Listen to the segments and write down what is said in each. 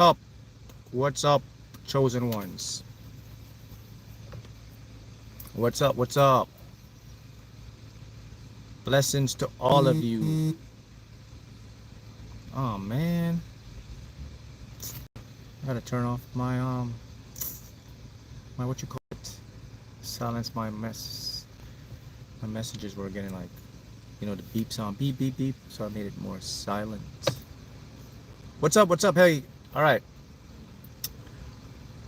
up? What's up, chosen ones? What's up? What's up? Blessings to all of you. Oh man, I gotta turn off my what you call it? Silence my messages were getting like, the beep sound, beep beep beep. So I made it more silent. What's up? What's up? Hey, all right.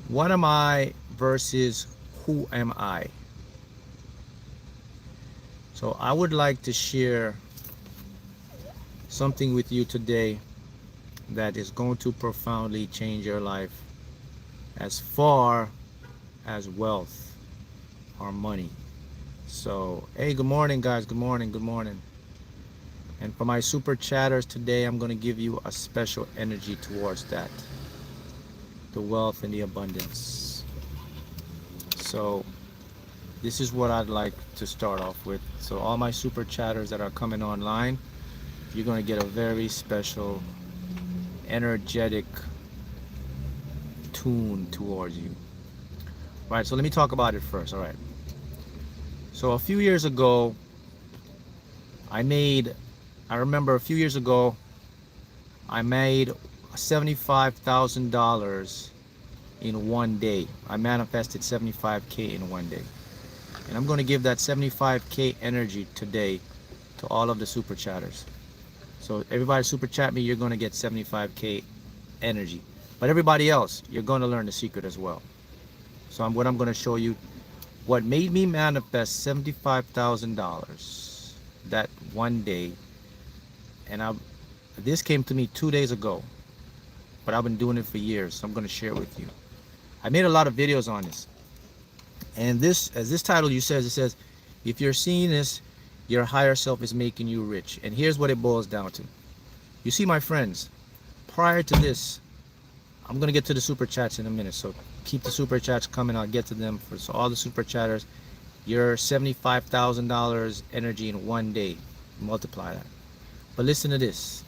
What am I versus who am I? So I would like to share something with you today that is going to profoundly change your life as far as wealth or money. So, hey, good morning, guys. Good morning. Good morning. And for my super chatters today, I'm going to give you a special energy towards that, the wealth and the abundance. So this is what I'd like to start off with. So all my super chatters that are coming online, you're going to get a very special energetic tune towards you. All right, so let me talk about it first. All right. So a few years ago, I remember a few years ago, I made $75,000 in one day. I manifested 75K in one day. And I'm going to give that 75K energy today to all of the super chatters. So everybody super chat me, you're going to get 75K energy. But everybody else, you're going to learn the secret as well. So what I'm going to show you, what made me manifest $75,000 that one day. And this came to me 2 days ago, but I've been doing it for years. So I'm going to share it with you. I made a lot of videos on this. And this, as this title it says, if you're seeing this, your higher self is making you rich. And here's what it boils down to. You see, my friends, prior to this, I'm going to get to the super chats in a minute. So keep the super chats coming. I'll get to them. So all the super chatters, your $75,000 energy in one day, multiply that. But listen to this.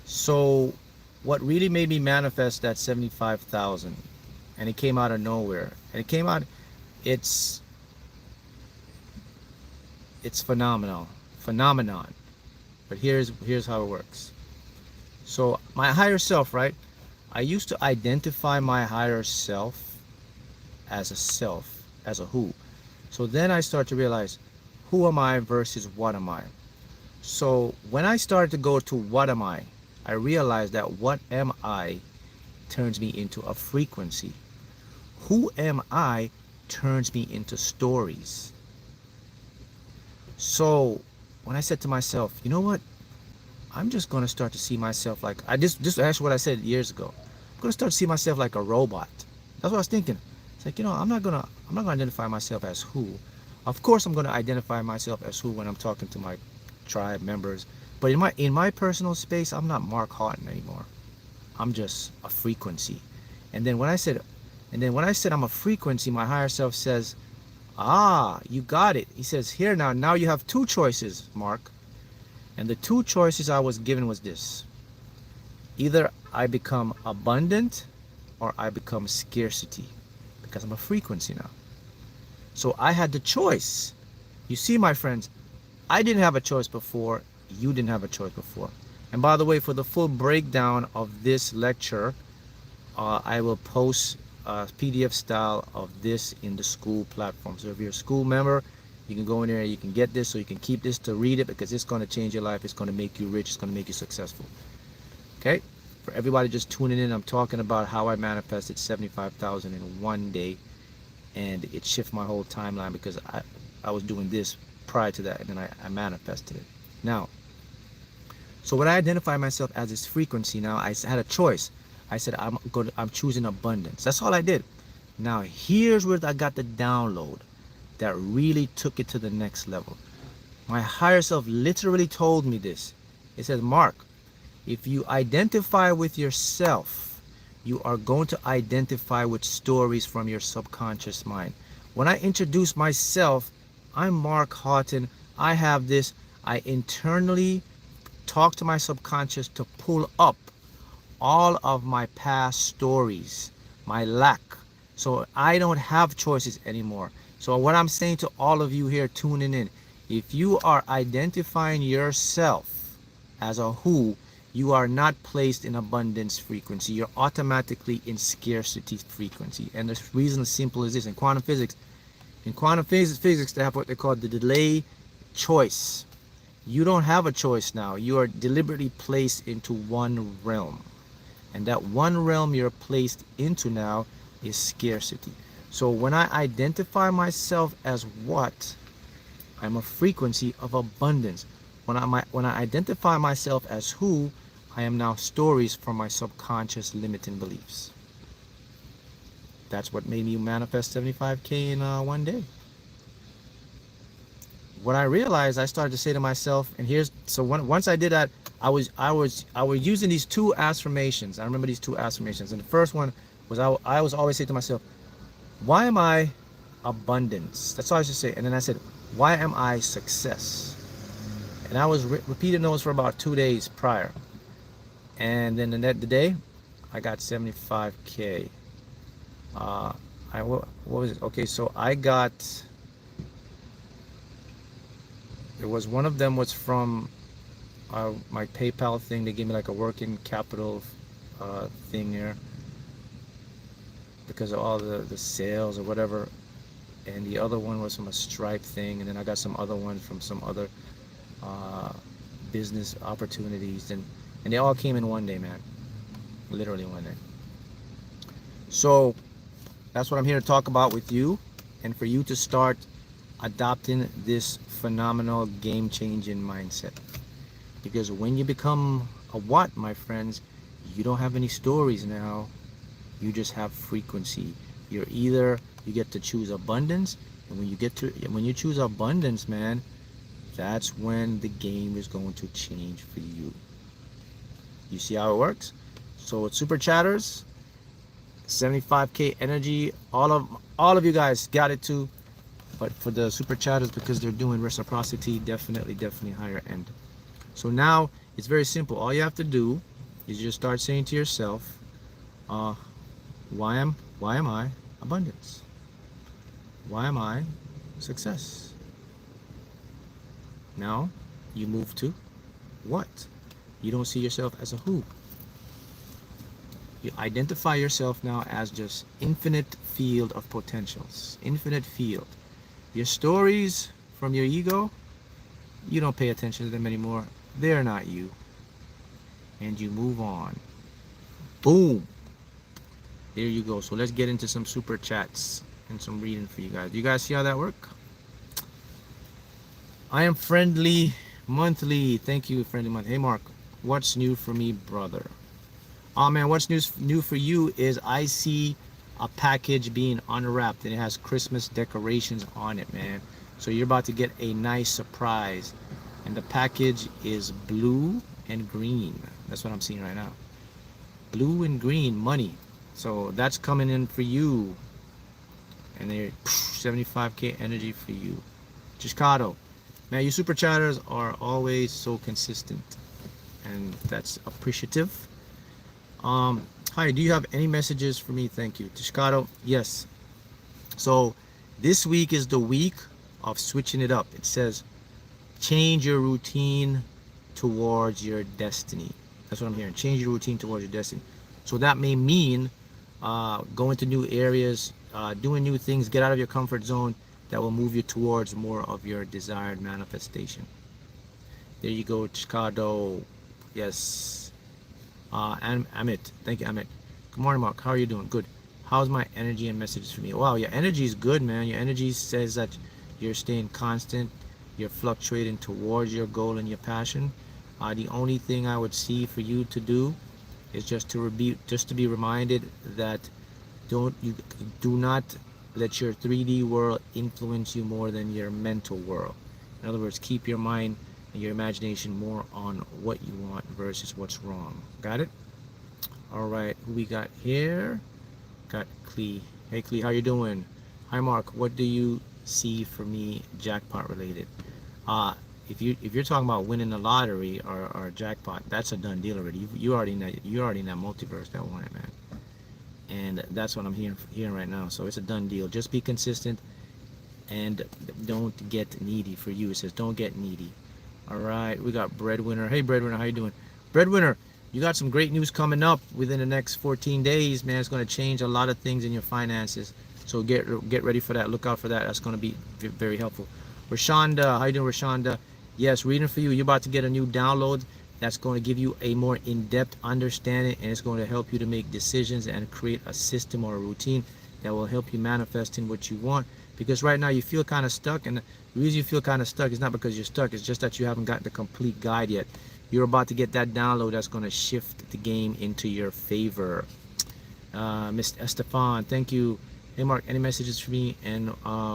So what really made me manifest that 75,000, and it came out of nowhere, and it came out, it's phenomenal, but here's how it works. So my higher self, right? I used to identify my higher self, as a who. So then I start to realize, who am I versus what am I? So when I started to go to what am I realized that what am I turns me into a frequency. Who am I turns me into stories. So when I said to myself, you know what? I'm just going to start to see myself like, just actually what I said years ago. I'm going to start to see myself like a robot. That's what I was thinking. It's like, I'm not going to identify myself as who. Of course, I'm going to identify myself as who when I'm talking to my tribe members. But in my personal space, I'm not Mark Haughton anymore. I'm just a frequency. And then when I said I'm a frequency, my higher self says, you got it. He says, here now you have two choices, Mark. And the two choices I was given was this. Either I become abundant or I become scarcity, because I'm a frequency now. So I had the choice. You see, my friends, I didn't have a choice before. You didn't have a choice before. And by the way, for the full breakdown of this lecture, I will post a PDF style of this in the school platform. So if you're a school member, you can go in there and you can get this, so you can keep this to read it, because it's going to change your life. It's going to make you rich. It's going to make you successful. Okay? For everybody just tuning in, I'm talking about how I manifested 75,000 in one day, and it shifted my whole timeline, because I was doing this prior to that, and then I manifested it. Now, so when I identify myself as this frequency, now I had a choice. I said, I'm choosing abundance. That's all I did. Now, here's where I got the download that really took it to the next level. My higher self literally told me this. It says, Mark, if you identify with yourself, you are going to identify with stories from your subconscious mind. When I introduce myself, I'm Mark Haughton. I have this. I internally talk to my subconscious to pull up all of my past stories, my lack. So I don't have choices anymore. So what I'm saying to all of you here tuning in, if you are identifying yourself as a who, you are not placed in abundance frequency. You're automatically in scarcity frequency. And the reason is simple as this. In quantum physics, they have what they call the delay choice. You don't have a choice now. You are deliberately placed into one realm. And that one realm you're placed into now is scarcity. So when I identify myself as what, I'm a frequency of abundance. When I identify myself as who, I am now stories from my subconscious limiting beliefs. That's what made me manifest 75K in one day. What I realized, I started to say to myself, and once I did that, I was using these two affirmations. I remember these two affirmations, and the first one was I was always saying to myself, why am I abundance? That's all I should say. And then I said, why am I success? And I was repeating those for about 2 days prior. And then the day, I got 75K. What was it? Okay, so I got, there was one of them was from my PayPal thing. They gave me like a working capital thing there because of all the sales or whatever. And the other one was from a Stripe thing. And then I got some other ones from some other business opportunities. And they all came in one day, man. Literally one day. So that's what I'm here to talk about with you, and for you to start adopting this phenomenal game-changing mindset. Because when you become a what, my friends, you don't have any stories now. You just have frequency. You get to choose abundance, and when you choose abundance, man, that's when the game is going to change for you. You see how it works? So with Super Chatters, 75K energy, all of you guys got it too, but for the Super Chatters, because they're doing reciprocity, definitely higher end. So now it's very simple. All you have to do is just start saying to yourself, why am I abundance? Why am I success? Now you move to what? You don't see yourself as a who. You identify yourself now as just infinite field of potentials. Infinite field. Your stories from your ego, you don't pay attention to them anymore. They're not you. And you move on. Boom. There you go. So let's get into some super chats and some reading for you guys. Do you guys see how that works? I am friendly monthly. Thank you, friendly monthly. Hey, Mark. What's new for me, brother? Oh man, what's new for you is I see a package being unwrapped and it has Christmas decorations on it, man. So you're about to get a nice surprise. And the package is blue and green. That's what I'm seeing right now. Blue and green money. So that's coming in for you. And they're 75K energy for you. Cheatcode. Man, you super chatters are always so consistent. And that's appreciative. Hi, do you have any messages for me? Thank you. Cheatcode, yes. So this week is the week of switching it up. It says change your routine towards your destiny. That's what I'm hearing. Change your routine towards your destiny. So that may mean going to new areas, doing new things, get out of your comfort zone that will move you towards more of your desired manifestation. There you go, Cheatcode. Yes. And Amit. Thank you, Amit. Good morning, Mark. How are you doing? Good. How's my energy and messages for me? Wow, your energy is good, man. Your energy says that you're staying constant. You're fluctuating towards your goal and your passion. The only thing I would see for you to do is just to be reminded that do not let your 3D world influence you more than your mental world. In other words, keep your mind and your imagination more on what you want versus what's wrong. Got it? All right, who we got here? Got Clee. Hey Clee, how you doing? Hi Mark, what do you see for me jackpot related? if you're talking about winning the lottery or jackpot, that's a done deal already. You already in that, you already in that multiverse that won it, man. And that's what I'm hearing right now. So it's a done deal. Just be consistent and don't get needy. For you, it says don't get needy. All right, we got Breadwinner. Hey, Breadwinner, how you doing? Breadwinner, you got some great news coming up within the next 14 days, man. It's going to change a lot of things in your finances. So get ready for that. Look out for that. That's going to be very helpful. Rashonda, how you doing, Rashonda? Yes, reading for you. You're about to get a new download that's going to give you a more in-depth understanding, and it's going to help you to make decisions and create a system or a routine that will help you manifest in what you want. Because right now you feel kind of stuck, and the reason you feel kind of stuck is not because you're stuck, it's just that you haven't gotten the complete guide yet. You're about to get that download that's going to shift the game into your favor. Miss Estefan, thank you. Hey Mark, any messages for me? And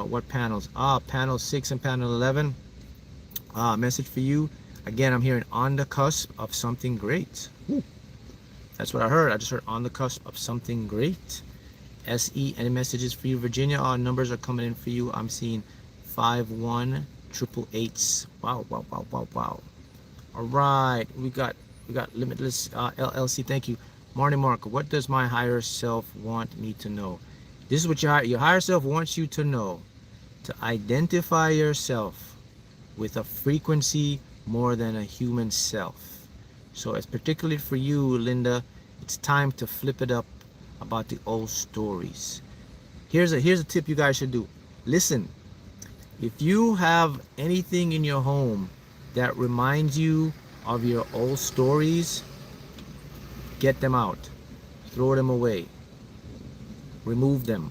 what panels? Panel 6 and panel 11. Message for you. Again, I'm hearing on the cusp of something great. Ooh. That's what I heard. I just heard on the cusp of something great. SE, any messages for you? Virginia, numbers are coming in for you. I'm seeing 51888s. Wow, wow, wow, wow, wow. All right, we got Limitless LLC. Thank you. Marty Mark, what does my higher self want me to know? This is what your higher self wants you to know. To identify yourself with a frequency more than a human self. So it's particularly for you, Linda, it's time to flip it up about the old stories. Here's a tip you guys should do. Listen, if you have anything in your home that reminds you of your old stories, get them out. Throw them away. Remove them.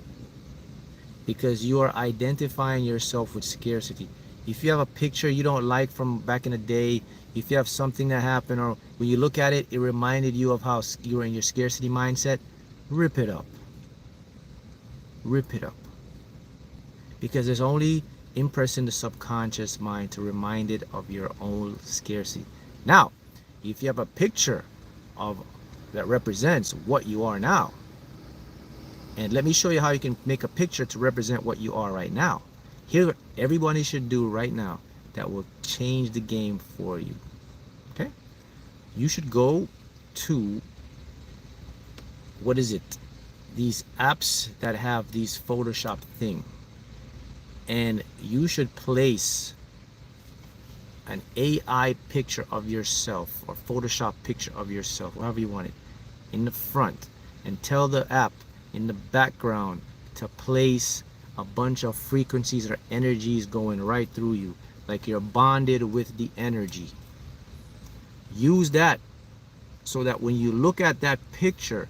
Because you are identifying yourself with scarcity. If you have a picture you don't like from back in the day, if you have something that happened, or when you look at it, it reminded you of how you were in your scarcity mindset, rip it up. Rip it up. Because it's only impressing the subconscious mind to remind it of your own scarcity. Now, if you have a picture that represents what you are now, and let me show you how you can make a picture to represent what you are right now. Here's what everybody should do right now that will change the game for you. Okay? You should go to, what is it? These apps that have these Photoshop thing. And you should place an AI picture of yourself or Photoshop picture of yourself, however you want it, in the front, and tell the app in the background to place a bunch of frequencies or energies going right through you, like you're bonded with the energy. Use that so that when you look at that picture,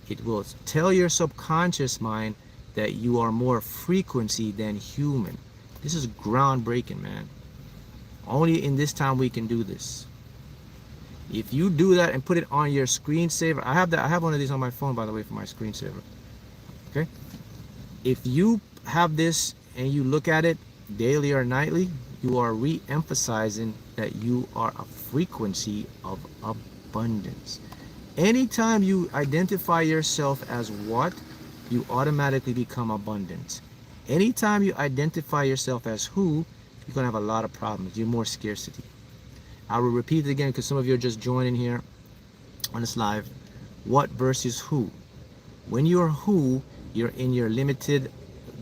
it will tell your subconscious mind that you are more frequency than human. This is groundbreaking, man. Only in this time we can do this. If you do that and put it on your screensaver, I have one of these on my phone, by the way, for my screensaver. Okay? If you have this and you look at it daily or nightly, you are re-emphasizing that you are a frequency of abundance. Anytime you identify yourself as what, you automatically become abundant. Anytime you identify yourself as who, you're going to have a lot of problems. You're more scarcity. I will repeat it again because some of you are just joining here on this live. What versus who? When you're who, you're in your limited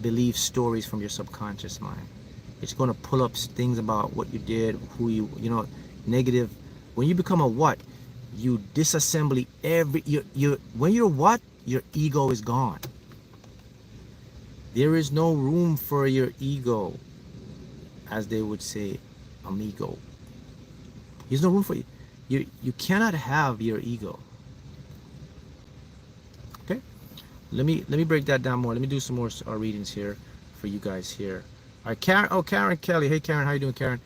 belief stories from your subconscious mind. It's going to pull up things about what you did, who you negative. When you become a what, you disassembly when you're what, your ego is gone. There is no room for your ego, as they would say, amigo. There's no room for you. You cannot have your ego. Okay? Let me break that down more. Let me do some more readings here for you guys here. All right, Karen. Oh, Karen Kelly. Hey, Karen. How you doing, Karen?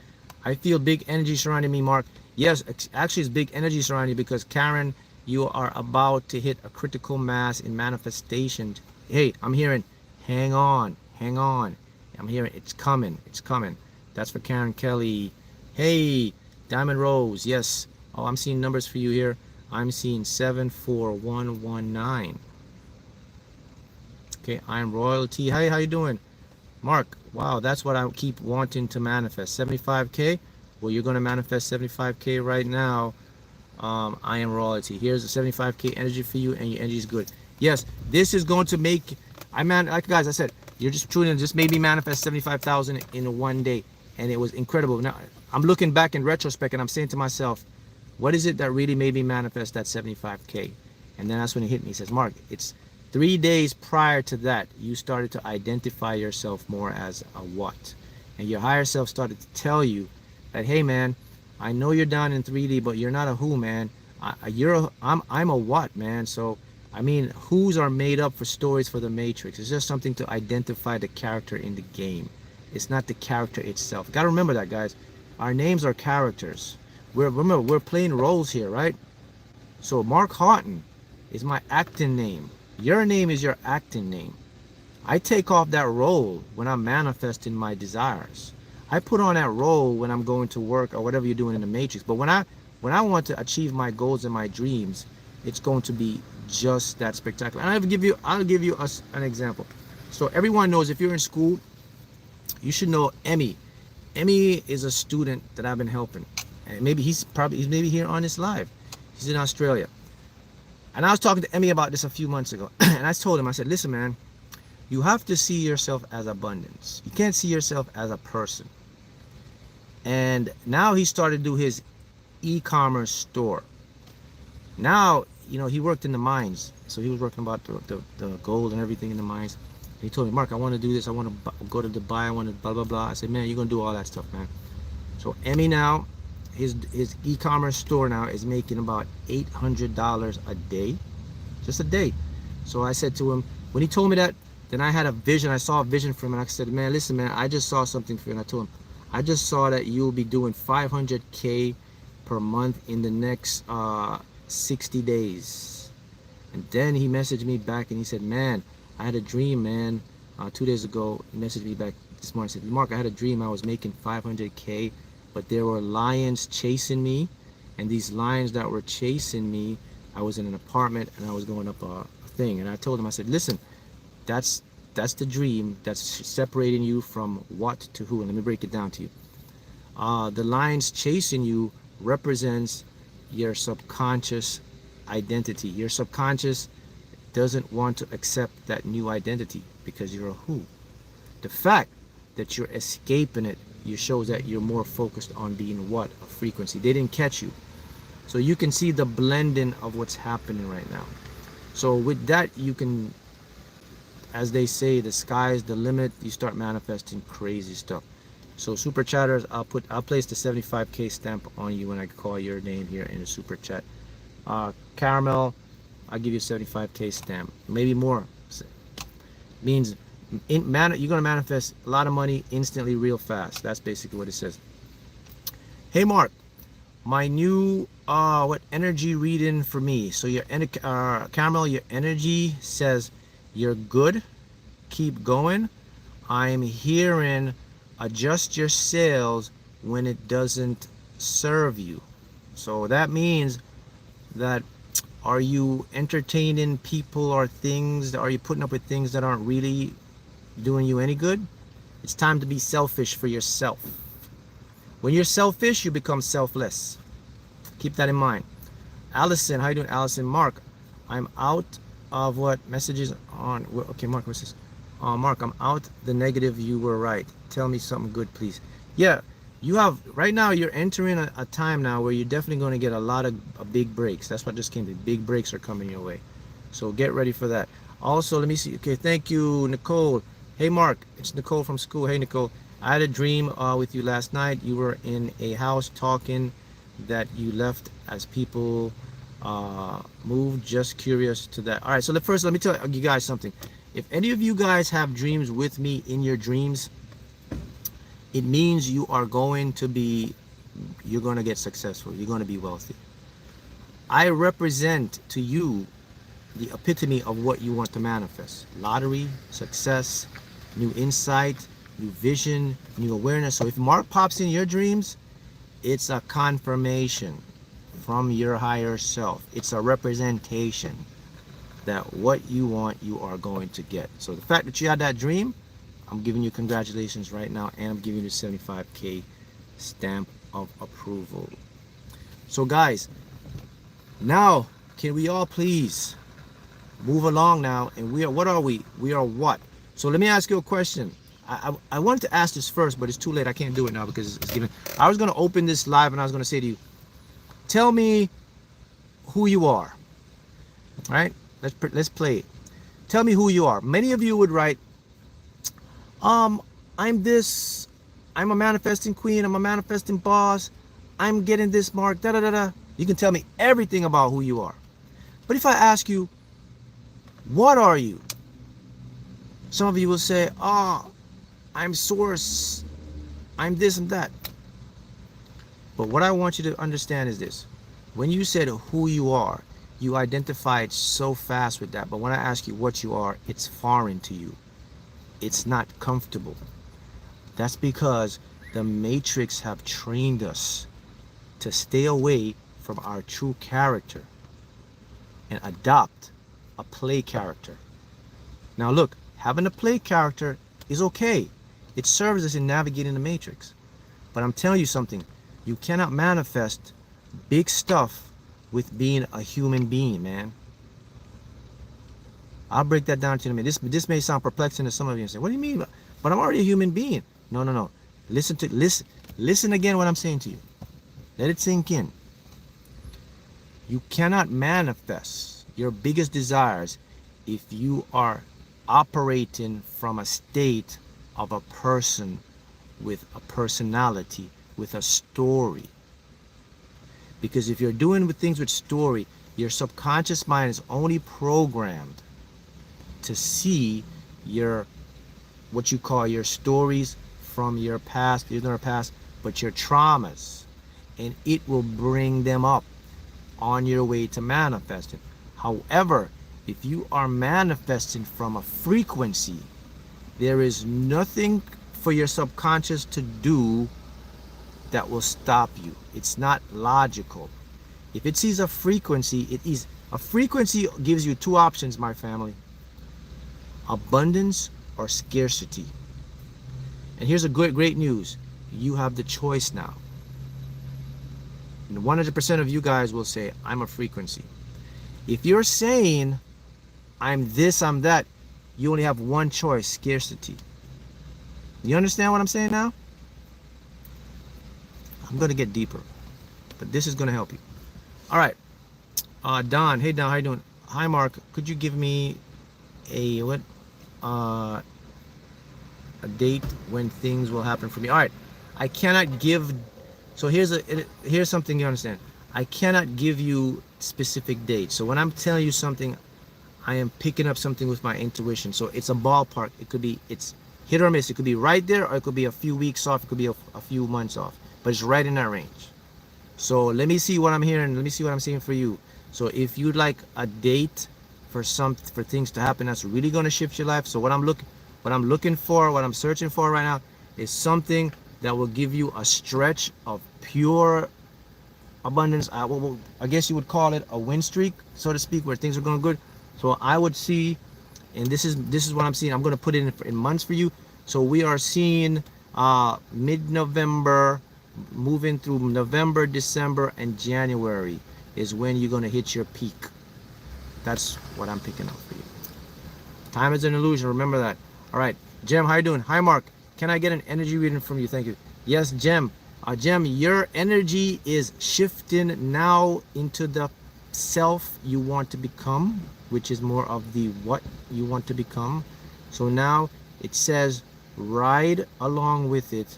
I feel big energy surrounding me, Mark. Yes, actually, it's big energy surrounding you because, Karen, you are about to hit a critical mass in manifestation. Hey, I'm hearing, hang on, hang on. I'm hearing, it's coming, it's coming. That's for Karen Kelly. Hey, Diamond Rose. Yes. Oh, I'm seeing numbers for you here. I'm seeing 74119. Okay, I'm royalty. Hey, how you doing? Mark, wow, that's what I keep wanting to manifest. 75K. Well, you're going to manifest 75K right now. I am royalty. Here's a 75K energy for you, and your energy is good. Yes, this is going to make, like guys, I said, you're just tuning in, just made me manifest 75,000 in one day, and it was incredible. Now, I'm looking back in retrospect, and I'm saying to myself, what is it that really made me manifest that 75K? And then that's when it hit me. He says, Mark, it's 3 days prior to that, you started to identify yourself more as a what. And your higher self started to tell you that, hey, man, I know you're down in 3D, but you're not a who, man. I'm a what, man. So, I mean, who's are made up for stories for the Matrix. It's just something to identify the character in the game. It's not the character itself. Got to remember that, guys. Our names are characters. Remember, we're playing roles here, right? So Mark Haughton is my acting name. Your name is your acting name. I take off that role when I'm manifesting my desires. I put on that role when I'm going to work or whatever you're doing in the Matrix. But when I want to achieve my goals and my dreams, it's going to be just that spectacular. And I'll give you an example. So everyone knows, if you're in school, you should know Emmy. Emmy is a student that I've been helping. And maybe he's maybe here on this live. He's in Australia. And I was talking to Emmy about this a few months ago. And I told him, I said, listen, man, you have to see yourself as abundance. You can't see yourself as a person. And now he started to do his e-commerce store. Now, you know, he worked in the mines. So he was working about the gold and everything in the mines. And he told me, Mark, I want to do this. I want to go to Dubai. I want to blah, blah, blah. I said, man, you're going to do all that stuff, man. So Emmy now, his e-commerce store now is making about $800 a day. Just a day. So I said to him, when he told me that, then I had a vision. I saw a vision for him. And I said, man, listen, man, I just saw something for you. And I told him, I just saw that you'll be doing 500K per month in the next 60 days. And then he messaged me back and he said, man, I had a dream, man. 2 days ago, he messaged me back this morning. He said, Mark, I had a dream. I was making 500K, but there were lions chasing me. And these lions that were chasing me, I was in an apartment and I was going up a thing. And I told him, I said, listen, that's the dream that's separating you from what to who. And let me break it down to you. The lions chasing you represents your subconscious identity. Your subconscious doesn't want to accept that new identity because you're a who. The fact that you're escaping it, you shows that you're more focused on being what? A frequency. They didn't catch you. So you can see the blending of what's happening right now. So with that, you can, as they say, the sky's the limit. You start manifesting crazy stuff. So super chatters, I'll place the 75K stamp on you when I call your name here in the super chat. Caramel, I'll give you a 75K stamp, maybe more. Means you're gonna manifest a lot of money instantly, real fast. That's basically what it says. Hey Mark, my new what energy reading for me? So your Caramel, your energy says you're good. Keep going. I'm hearing adjust your sales when it doesn't serve you. So that means that, are you entertaining people or things? Are you putting up with things that aren't really doing you any good? It's time to be selfish for yourself. When you're selfish, you become selfless. Keep that in mind. Allison, how you doing, Allison? Mark, I'm out of what messages on. Okay, Mark, what's this? Mark, I'm out the negative. You were right. Tell me something good, please. Yeah, you have, right now, you're entering a time now where you're definitely going to get a lot of big breaks. That's what just came to. Big breaks are coming your way. So get ready for that. Also, let me see. Okay, thank you, Nicole. Hey, Mark, it's Nicole from school. Hey, Nicole. I had a dream with you last night. You were in a house talking that you left as people moved. Just curious to that. All right, so first, let me tell you guys something. If any of you guys have dreams with me in your dreams, it means you are going to get successful. You're going to be wealthy. I represent to you the epitome of what you want to manifest. Lottery, success, new insight, new vision, new awareness. So if Mark pops in your dreams, it's a confirmation from your higher self. It's a representation that what you want, you are going to get. So the fact that you had that dream, I'm giving you congratulations right now, and I'm giving you the 75K stamp of approval. So guys, now can we all please move along now? And we are, what are we? We are what? So let me ask you a question. I wanted to ask this first, but it's too late. I can't do it now because it's given. I was going to open this live and I was going to say to you, tell me who you are. All right? Let's play it. Tell me who you are. Many of you would write, I'm this, I'm a manifesting queen, I'm a manifesting boss, I'm getting this mark, da da da da. You can tell me everything about who you are. But if I ask you, what are you? Some of you will say, I'm source, I'm this and that. But what I want you to understand is this. When you said who you are, you identified so fast with that. But when I ask you what you are, it's foreign to you. It's not comfortable. That's because the Matrix have trained us to stay away from our true character and adopt a play character. Now look, having a play character is okay. It serves us in navigating the Matrix. But I'm telling you something, you cannot manifest big stuff with being a human being, man. I'll break that down to you in a minute. This may sound perplexing to some of you and say, what do you mean? But I'm already a human being. No. Listen again what I'm saying to you. Let it sink in. You cannot manifest your biggest desires if you are operating from a state of a person with a personality, with a story. Because if you're doing things with story, your subconscious mind is only programmed to see your, what you call your stories from your past, but your traumas, and it will bring them up on your way to manifesting. However, if you are manifesting from a frequency, there is nothing for your subconscious to do that will stop you. It's not logical. If it sees a frequency, a frequency gives you two options, my family: abundance or scarcity. And here's a great news. You have the choice now. And 100% of you guys will say, I'm a frequency. If you're saying, I'm this, I'm that, you only have one choice: scarcity. You understand what I'm saying now? I'm going to get deeper, but this is going to help you. All right. Don. Hey, Don. How you doing? Hi, Mark. Could you give me a date when things will happen for me? All right. I cannot give. So here's something you understand. I cannot give you specific dates. So when I'm telling you something, I am picking up something with my intuition. So it's a ballpark. It's hit or miss. It could be right there, or it could be a few weeks off. It could be a few months off. But it's right in that range. So let me see what I'm hearing. Let me see what I'm seeing for you. So if you'd like a date for things to happen that's really going to shift your life. So what I'm looking for, what I'm searching for right now is something that will give you a stretch of pure abundance. I guess you would call it a win streak, so to speak, where things are going good. So I would see, and this is what I'm seeing. I'm going to put it in months for you. So we are seeing mid-November, moving through November, December, and January is when you're going to hit your peak. That's what I'm picking up for you. Time is an illusion. Remember that. All right. Jem, how you doing? Hi, Mark. Can I get an energy reading from you? Thank you. Yes, Jem. Jem, your energy is shifting now into the self you want to become, which is more of the what you want to become. So now it says ride along with it.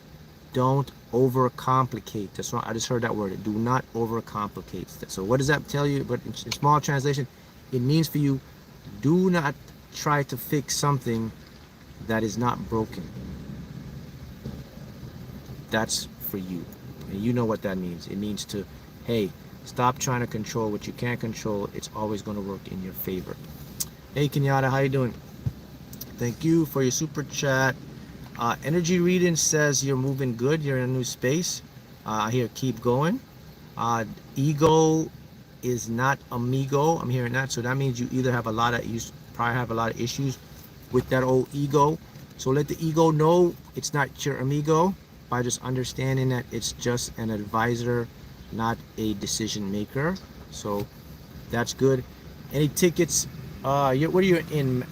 Don't overcomplicate. That's why I just heard that word. Do not overcomplicate. So what does that tell you? But in small translation, it means for you, do not try to fix something that is not broken. That's for you. And you know what that means. It means to, hey, stop trying to control what you can't control. It's always going to work in your favor. Hey, Kenyatta, how you doing? Thank you for your super chat. Energy reading says you're moving good. You're in a new space. Here, keep going. Ego is not amigo. I'm hearing that. So that means you either have probably have a lot of issues with that old ego. So let the ego know it's not your amigo. by just understanding that it's just an advisor, not a decision maker. So that's good. Any tickets? What are you in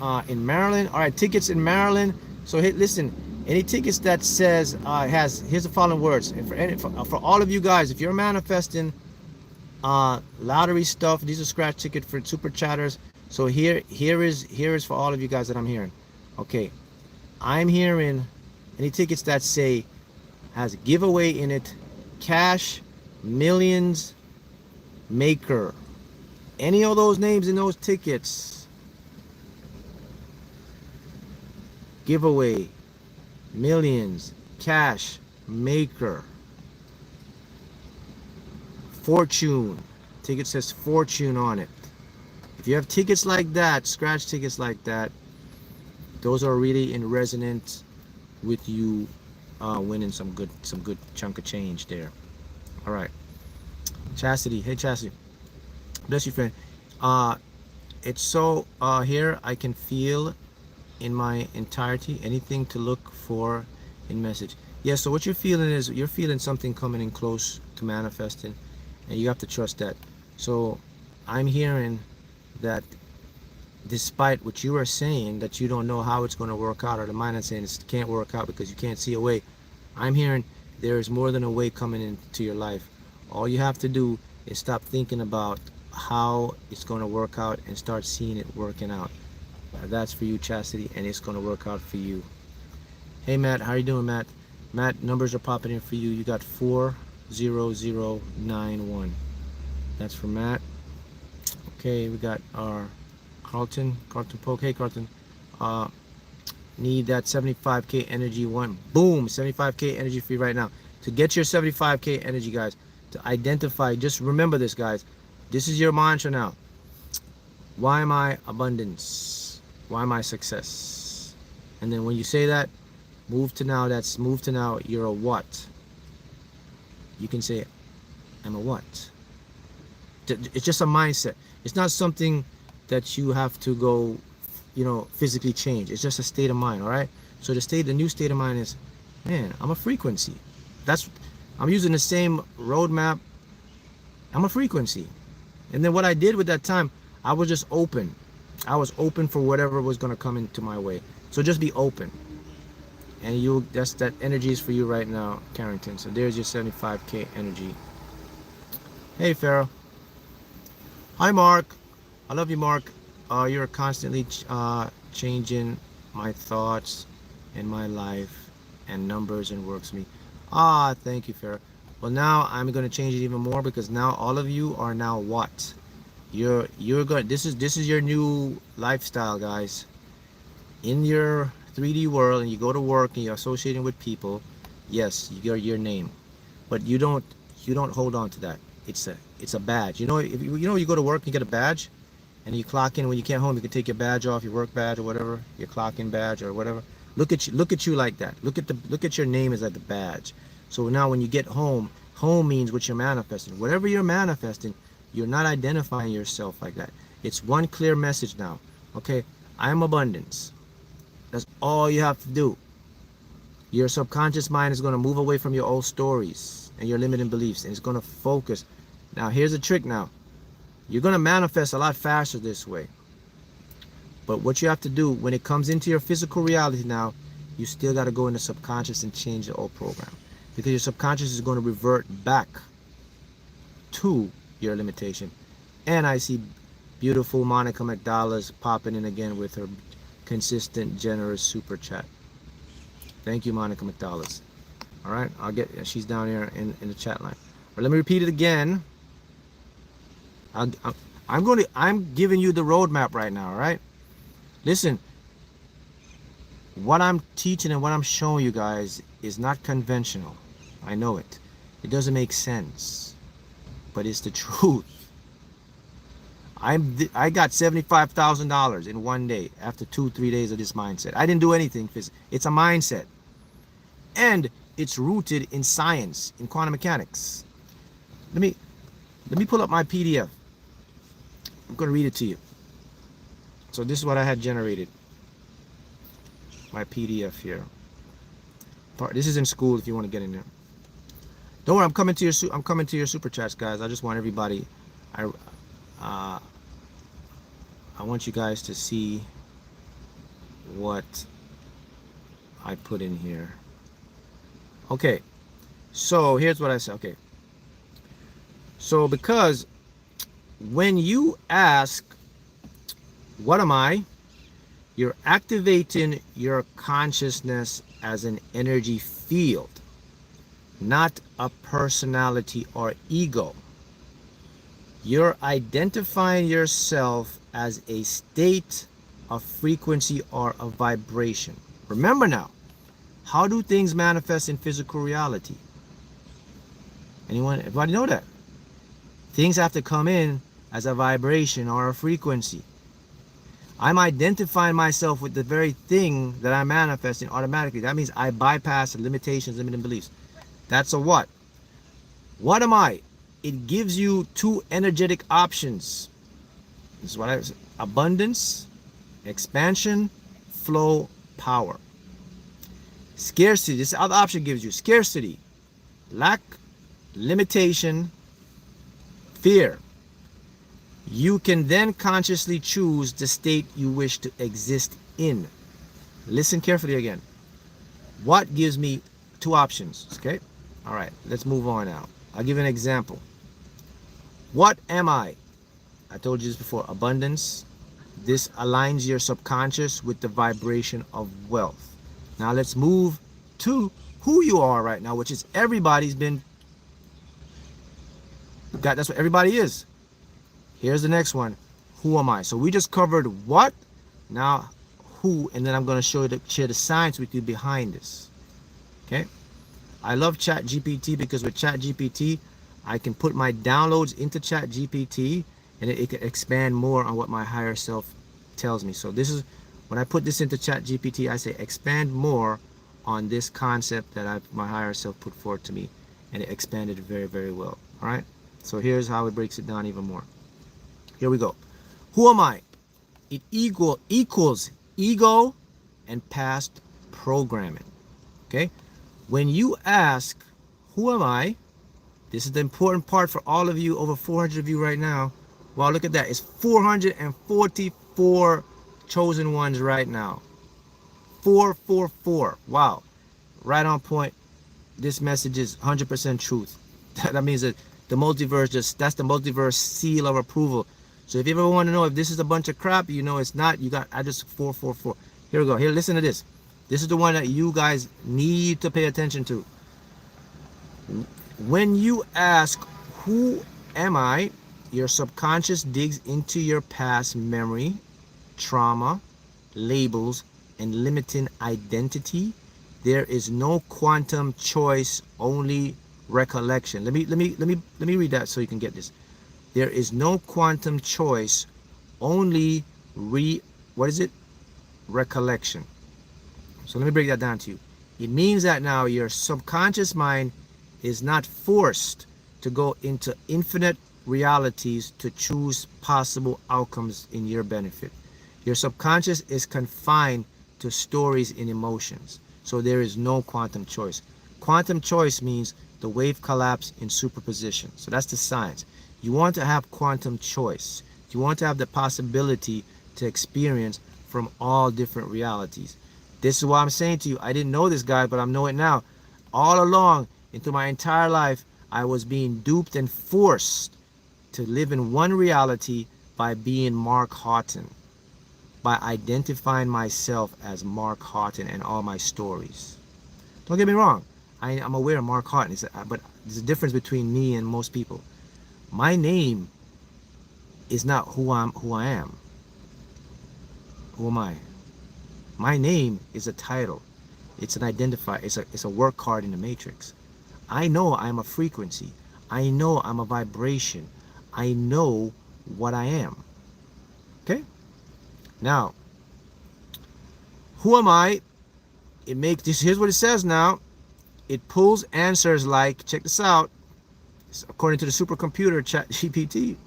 Maryland? All right, tickets in Maryland. So hey, listen, any tickets that says here's the following words. And for all of you guys, if you're manifesting lottery stuff, these are scratch ticket for super chatters. So here is for all of you guys that I'm hearing. Okay, I'm hearing any tickets that say has giveaway in it, cash, millions, maker. Any of those names in those tickets, giveaway, millions, cash, maker, fortune. Ticket says fortune on it. If you have tickets like that, scratch tickets like that, those are really in resonance with you winning some good chunk of change there. All right, Chastity. Hey Chastity, bless you, friend. It's so here I can feel in my entirety anything to look for in message. Yeah, so what you're feeling is you're feeling something coming in close to manifesting, and you have to trust that. So I'm hearing that despite what you are saying, that you don't know how it's going to work out, or the mind is saying it can't work out because you can't see a way, I'm hearing there is more than a way coming into your life. All you have to do is stop thinking about how it's going to work out and start seeing it working out. That's for you, Chastity, and it's going to work out for you. Hey Matt, how you doing, Matt? Matt, numbers are popping in for you. You got 40091. That's for Matt. Okay, we got our Carlton Poke. Hey Carlton, need that 75k energy one. Boom, 75k energy for you right now. To get your 75k energy, guys, to identify, just remember this, guys. This is your mantra now. Why am I abundance? Why am I success? And then when you say that, move to now, you're a what? You can say, I'm a what? It's just a mindset. It's not something that you have to go, physically change. It's just a state of mind, all right? So the new state of mind is, man, I'm a frequency. I'm using the same roadmap. I'm a frequency. And then what I did with that time, I was just open. I was open for whatever was going to come into my way. So just be open. And that energy is for you right now, Carrington. So there's your 75k energy. Hey, Pharaoh. Hi, Mark. I love you, Mark. You're constantly changing my thoughts and my life, and numbers and works me. Thank you, Farrah. Well, now I'm going to change it even more, because now all of you are now what? You're going. This is your new lifestyle, guys. In your 3D world, and you go to work and you're associating with people. Yes, you got your name, but you don't hold on to that. It's a badge. You go to work and you get a badge, and you clock in. When you get home, you can take your badge off, your work badge or whatever, your clock in badge or whatever. Look at you like that. Look at your name as like the badge. So now when you get home means what you're manifesting. Whatever you're manifesting, you're not identifying yourself like that. It's one clear message now. Okay, I'm abundance. That's all you have to do. Your subconscious mind is going to move away from your old stories and your limiting beliefs, and it's going to focus. Now here's the trick. Now you're going to manifest a lot faster this way. But what you have to do when it comes into your physical reality now, you still got to go in the subconscious and change the old program, because your subconscious is going to revert back to your limitation. And I see beautiful Monica McDonald's popping in again with her consistent, generous super chat. Thank you, Monica McDonald's. All right, she's down here in the chat line. But let me repeat it again. I'm giving you the roadmap right now. All right. Listen, what I'm teaching and what I'm showing you guys is not conventional. I know it. It doesn't make sense, but it's the truth. I got $75,000 in one day after 2-3 days of this mindset. I didn't do anything physical. It's a mindset, and it's rooted in science, in quantum mechanics. Let me pull up my PDF. I'm going to read it to you. So this is what I had generated. My PDF here. This is in school if you want to get in there. Don't worry, I'm coming to your super chats, guys. I just want everybody. I want you guys to see what I put in here. Okay, so here's what I said. Okay, so because when you ask, what am I? You're activating your consciousness as an energy field, not a personality or ego. You're identifying yourself as a state, a frequency, or a vibration. Remember now, how do things manifest in physical reality? Everybody know that? Things have to come in as a vibration or a frequency. I'm identifying myself with the very thing that I'm manifesting automatically. That means I bypass the limitations, limiting beliefs. That's a what? What am I? It gives you two energetic options. This is what I say. Abundance, expansion, flow, power. Scarcity. This other option gives you scarcity, lack, limitation, fear. You can then consciously choose the state you wish to exist in. Listen carefully again. What gives me two options? Okay. All right. Let's move on now. I'll give you an example. What am I? I told you this before. Abundance. This aligns your subconscious with the vibration of wealth. Now let's move to who you are right now, which is everybody's been got. That's what everybody is. Here's the next one. Who am I? So we just covered what, now who, and then I'm going to share the science with you behind this. Okay. I love ChatGPT because with ChatGPT, I can put my downloads into ChatGPT and it can expand more on what my higher self tells me. So this is, when I put this into ChatGPT, I say expand more on this concept that my higher self put forth to me, and it expanded very, very well. All right. So here's how it breaks it down even more. Here we go. Who am I? It equals ego and past programming. Okay? When you ask, who am I? This is the important part for all of you, over 400 of you right now. Wow, look at that. It's 444 chosen ones right now. 444. Wow. Right on point. This message is 100% truth. That means that the multiverse, that's the multiverse seal of approval. So if you ever want to know if this is a bunch of crap, you know it's not. I just 444. Here we go. Here, listen to this. This is the one that you guys need to pay attention to. When you ask, who am I? Your subconscious digs into your past memory, trauma, labels, and limiting identity. There is no quantum choice, only recollection. Let me read that so you can get this. There is no quantum choice, only recollection. So let me break that down to you. It means that now your subconscious mind is not forced to go into infinite realities to choose possible outcomes in your benefit. Your subconscious is confined to stories and emotions. So there is no quantum choice. Quantum choice means the wave collapse in superposition. So that's the science. You want to have quantum choice. You want to have the possibility to experience from all different realities. This is why I'm saying to you, I didn't know this, guy, but I know it now. All along, into my entire life, I was being duped and forced to live in one reality by being Mark Haughton, by identifying myself as Mark Haughton and all my stories. Don't get me wrong. I'm aware of Mark Haughton, but there's a difference between me and most people. My name is not who I am. Who am I? My name is a title. It's an identifier. It's a work card in the matrix. I know I'm a frequency. I know I'm a vibration. I know what I am. Okay? Now, who am I? Here's what it says now. It pulls answers like, check this out, according to the supercomputer ChatGPT.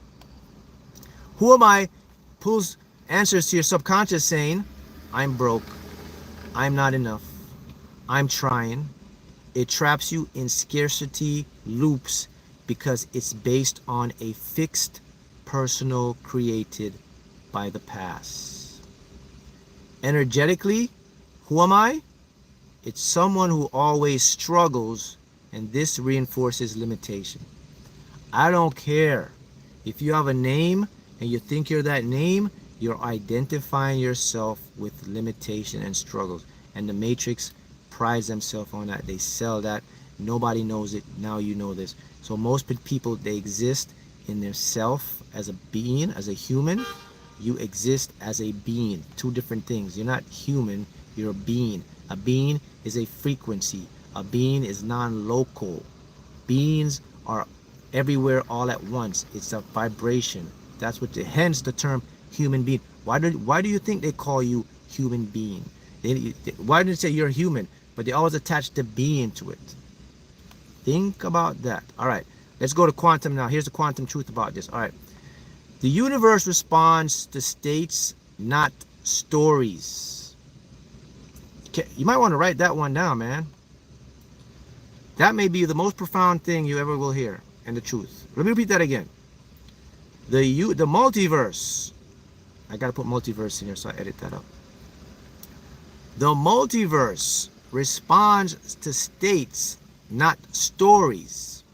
Who am I? Pulls answers to your subconscious saying, I'm broke, I'm not enough, I'm trying, It traps you in scarcity loops because it's based on a fixed personal created by the past. Energetically, who am I? It's someone who always struggles, and this reinforces limitation. I don't care. If you have a name and you think you're that name, you're identifying yourself with limitation and struggles. And the Matrix prides themselves on that. They sell that. Nobody knows it. Now you know this. So most people, they exist in their self as a being, as a human. You exist as a being. Two different things. You're not human. You're a being. A being is a frequency. A being is non-local. Beings are everywhere all at once. It's a vibration. That's what hence the term human being. Why do you think they call you human being? Why did they say you're human? But they always attach the being to it. Think about that. All right, let's go to quantum now. Here's the quantum truth about this. All right, the universe responds to states, not stories. Okay, you might want to write that one down, man. That may be the most profound thing you ever will hear, and the truth. Let me repeat that again. The multiverse. I gotta put multiverse in here, so I edit that up. The multiverse responds to states, not stories.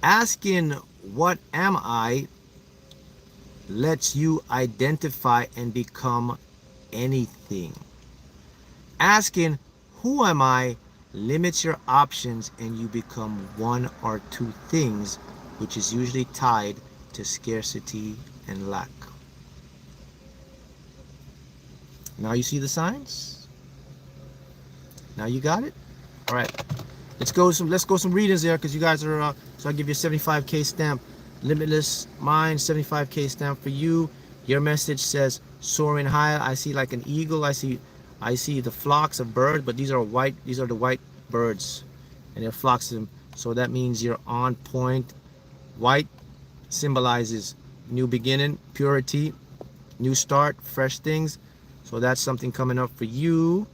Asking what am I lets you identify and become anything. Asking who am I limits your options and you become one or two things, which is usually tied to scarcity and lack. Now you see the signs? Now you got it? All right. Let's go some readings there, because you guys are so I'll give you a 75K stamp. Limitless Mind, 75K stamp for you. Your message says soaring high. I see like an eagle. I see the flocks of birds, but these are the white birds, and they're flocks of them. So that means you're on point. White symbolizes new beginning, purity, new start, fresh things. So that's something coming up for you.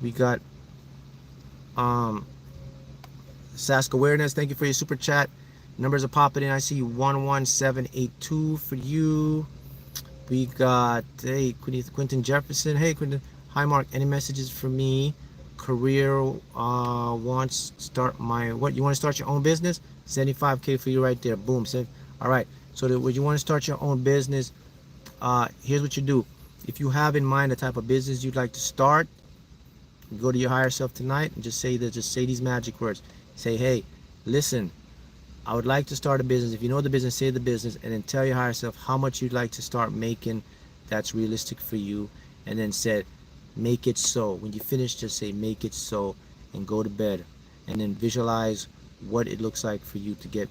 We got Sask Awareness. Thank you for your super chat. Numbers are popping in. I see 11782 for you. We got, hey, Quentin Jefferson. Hey, Quentin. Hi, Mark. Any messages for me? Career wants start my, what? You want to start your own business? 75K for you right there. Boom. All right. So when you want to start your own business, here's what you do. If you have in mind the type of business you'd like to start, go to your higher self tonight and just say these magic words. Say, hey, listen, I would like to start a business. If you know the business, say the business, and then tell your higher self how much you'd like to start making that's realistic for you, and then say, make it so. When you finish, just say, make it so, and go to bed. And then visualize what it looks like for you to get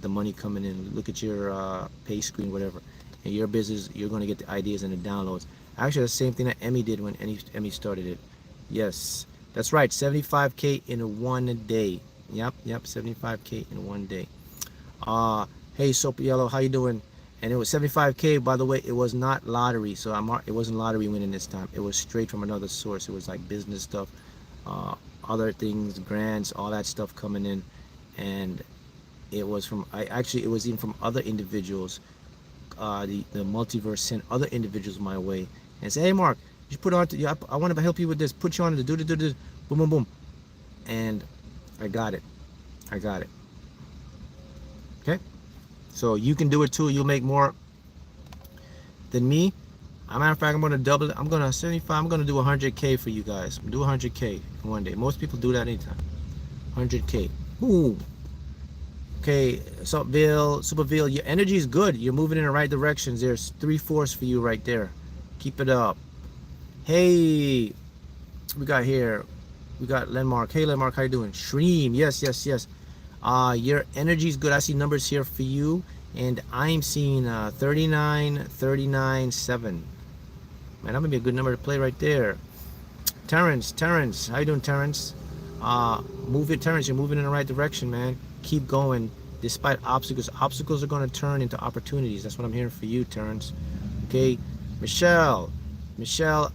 the money coming in. Look at your pay screen, whatever. And your business, you're going to get the ideas and the downloads. Actually, the same thing that Emmy did when Emmy started it. Yes, that's right. 75K in one day. Yep, 75K in one day. Hey, Soap Yellow, how you doing? And it was 75K, by the way. It was not lottery, so it wasn't lottery winning this time. It was straight from another source. It was like business stuff, other things, grants, all that stuff coming in, and it was from it was even from other individuals. The multiverse sent other individuals my way and say, hey, Mark, you put on to, I want to help you with this. Put you on to do this, boom, boom, boom, and I got it. Okay, so you can do it too. You'll make more than me. As a matter of fact, I'm going to double it. I'm going to 75. I'm going to do 100K for you guys. Do 100K in one day. Most people do that anytime. 100K. Ooh. Okay, Superville, your energy is good. You're moving in the right directions. There's 3/4 for you right there. Keep it up. Hey, we got Lenmark. Hey, Lenmark, how you doing? Shreem, yes. Your energy is good. I see numbers here for you, and I'm seeing 39, 39, 7. Man, that would be a good number to play right there. Terrence, how you doing, Terrence? Move it, Terrence. You're moving in the right direction, man. Keep going despite obstacles. Obstacles are going to turn into opportunities. That's what I'm hearing for you, Terrence. Okay, Michelle,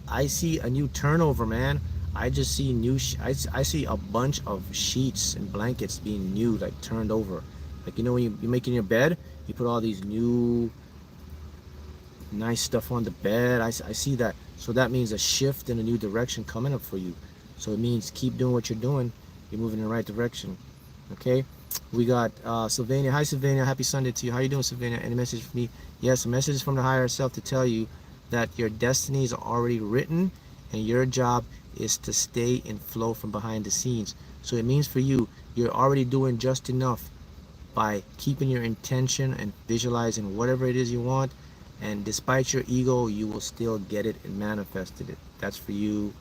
I see a new turnover, man. I just see I see a bunch of sheets and blankets being new, like turned over. Like, you know, when you're making your bed, you put all these new nice stuff on the bed. I see that. So that means a shift in a new direction coming up for you. So it means keep doing what you're doing. You're moving in the right direction. Okay. We got Sylvania. Hi, Sylvania. Happy Sunday to you. How you doing, Sylvania? Any message for me? Yes, a message from the higher self to tell you that your destiny is already written, and your job is to stay in flow from behind the scenes. So it means for you, you're already doing just enough by keeping your intention and visualizing whatever it is you want. And despite your ego, you will still get it and manifested it. That's for you.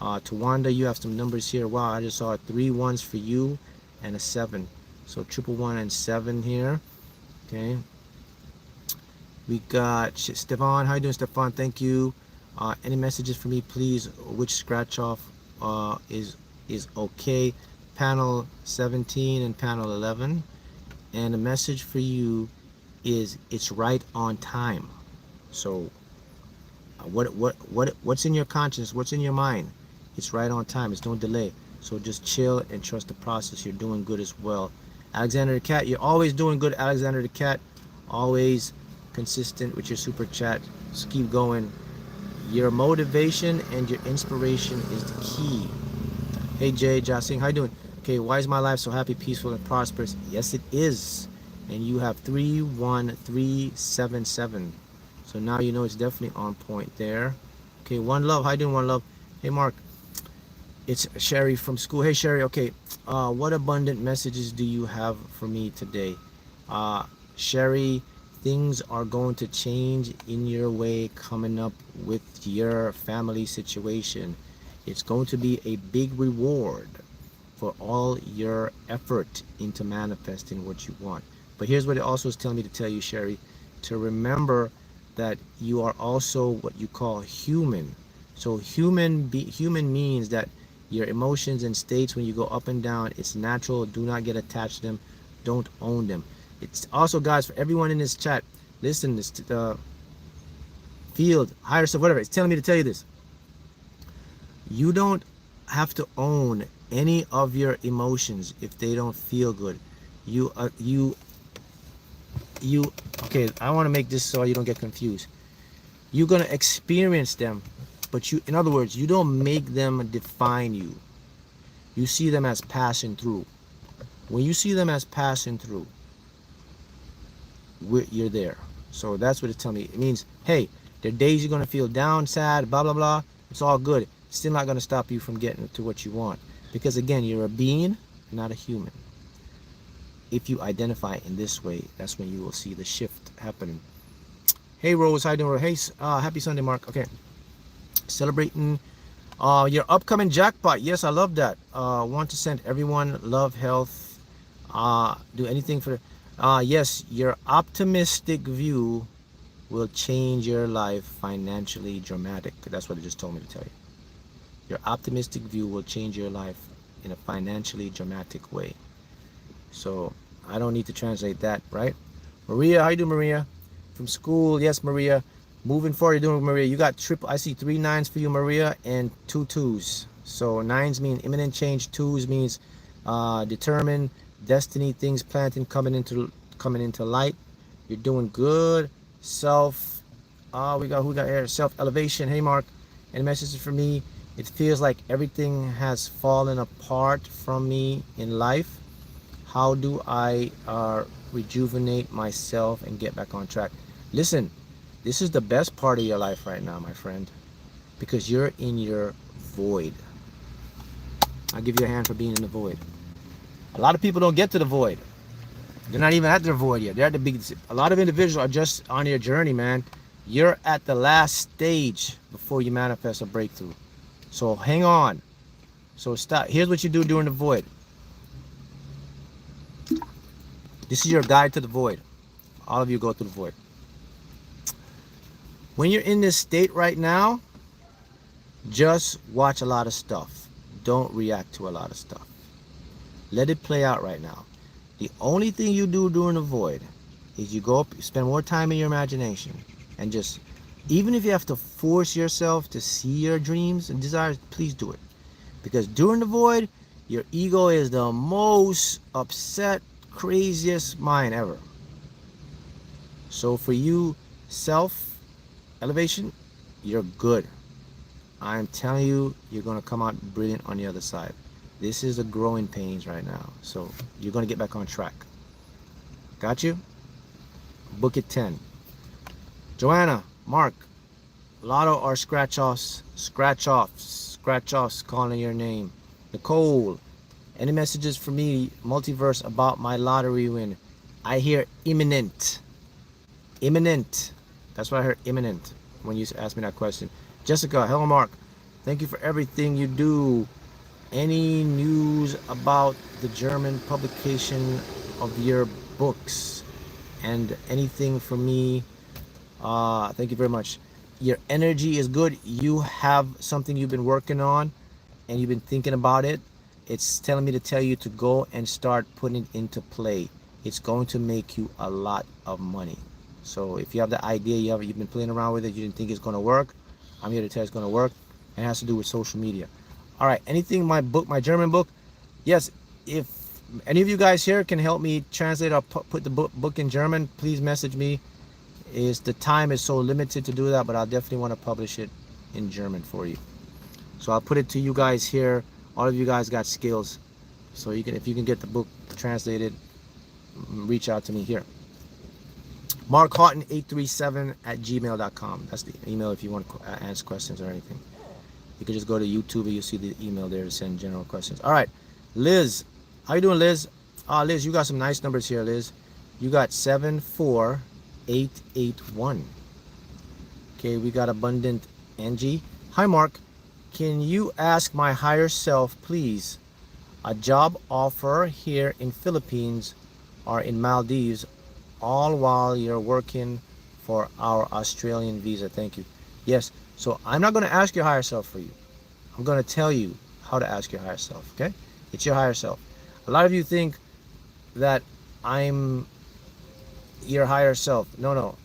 Tawanda, you have some numbers here. Wow, I just saw 3 1s for you and a 7. So 111 and 7 here. Okay. We got Stefan. How you doing, Stefan? Thank you. Any messages for me, please? Which scratch off is okay? Panel 17 and panel 11. And the message for you is it's right on time. So what's in your conscience? What's in your mind? It's right on time. It's no delay. So just chill and trust the process. You're doing good as well. Alexander the Cat, you're always doing good, Alexander the Cat. Always consistent with your super chat. Just keep going. Your motivation and your inspiration is the key. Hey Jay, Jasing, how you doing? Okay, why is my life so happy, peaceful, and prosperous? Yes, it is. And you have 31377. So now you know it's definitely on point there. Okay, One Love, how you doing, One Love? Hey Mark, it's Sherry from school. Hey Sherry, okay, what abundant messages do you have for me today? Sherry, things are going to change in your way coming up with your family situation. It's going to be a big reward for all your effort into manifesting what you want. But here's what it also is telling me to tell you, Sherry, to remember that you are also what you call human. So human means that your emotions and states, when you go up and down, it's natural. Do not get attached to them. Don't own them. It's also, guys, for everyone in this chat, listen, this field, higher self, whatever, it's telling me to tell you this. You don't have to own any of your emotions if they don't feel good. Okay, I want to make this so you don't get confused. You're going to experience them, but in other words, you don't make them define you. You see them as passing through. When you see them as passing through, you're there. So that's what it's telling me. It means, hey, there are days you're going to feel down, sad, blah, blah, blah. It's all good. It's still not going to stop you from getting to what you want. Because again, you're a being, not a human. If you identify in this way, that's when you will see the shift happening. Hey Rose, how you doing? Hey, happy Sunday, Mark. Okay, celebrating your upcoming jackpot. Yes, I love that. Want to send everyone love, health, do anything for yes, your optimistic view will change your life financially dramatic. That's what it just told me to tell you. Your optimistic view will change your life in a financially dramatic way. So I don't need to translate that, right? Maria, how you doing, Maria? From school, yes, Maria. Moving forward, you're doing, Maria. You got triple. I see 3 9s for you, Maria, and 2 2s. So 9s mean imminent change. 2s means determined, destiny, things planting, coming into light. You're doing good. Self. We got who got here? Self elevation. Hey, Mark. Any messages for me? It feels like everything has fallen apart from me in life. How do I rejuvenate myself and get back on track? Listen, this is the best part of your life right now, my friend, because you're in your void. I'll give you a hand for being in the void. A lot of people don't get to the void. They're not even at their void yet. They're at the big. A lot of individuals are just on your journey, man. You're at the last stage before you manifest a breakthrough. So hang on. So stop. Here's what you do during the void. This is your guide to the void. All of you go through the void. When you're in this state right now, just watch a lot of stuff. Don't react to a lot of stuff. Let it play out right now. The only thing you do during the void is you go up, you spend more time in your imagination, and just, even if you have to force yourself to see your dreams and desires, please do it. Because during the void, your ego is the most upset, craziest mind ever. So for you, self elevation, you're good. I'm telling you, you're going to come out brilliant on the other side. This is the growing pains right now. So you're going to get back on track. Got you? Book it 10. Joanna, Mark, Lotto or scratch offs calling your name. Nicole, any messages for me, Multiverse, about my lottery win? I hear imminent. Imminent. That's what I heard, imminent, when you asked me that question. Jessica, hello Mark. Thank you for everything you do. Any news about the German publication of your books? And anything for me? Thank you very much. Your energy is good. You have something you've been working on and you've been thinking about it. It's telling me to tell you to go and start putting it into play. It's going to make you a lot of money. So if you have the idea, you've been playing around with it, you didn't think it's going to work, I'm here to tell you it's going to work. It has to do with social media. All right, anything, my book, my German book? Yes, if any of you guys here can help me translate or put the book in German, please message me. The time is so limited to do that, but I'll definitely want to publish it in German for you. So I'll put it to you guys here. All of you guys got skills, so you can, if you can get the book translated, reach out to me here. Mark Haughton 837@gmail.com. That's the email if you want to answer questions or anything. You can just go to YouTube and you'll see the email there to send general questions. All right, Liz, how you doing, Liz? Liz, you got some nice numbers here, Liz. You got 74881. Okay, we got abundant Angie. Hi, Mark. Can you ask my higher self, please, a job offer here in Philippines or in Maldives, all while you're working for our Australian visa? Thank you. Yes, so I'm not going to ask your higher self for you. I'm going to tell you how to ask your higher self, okay? It's your higher self. A lot of you think that I'm your higher self. No.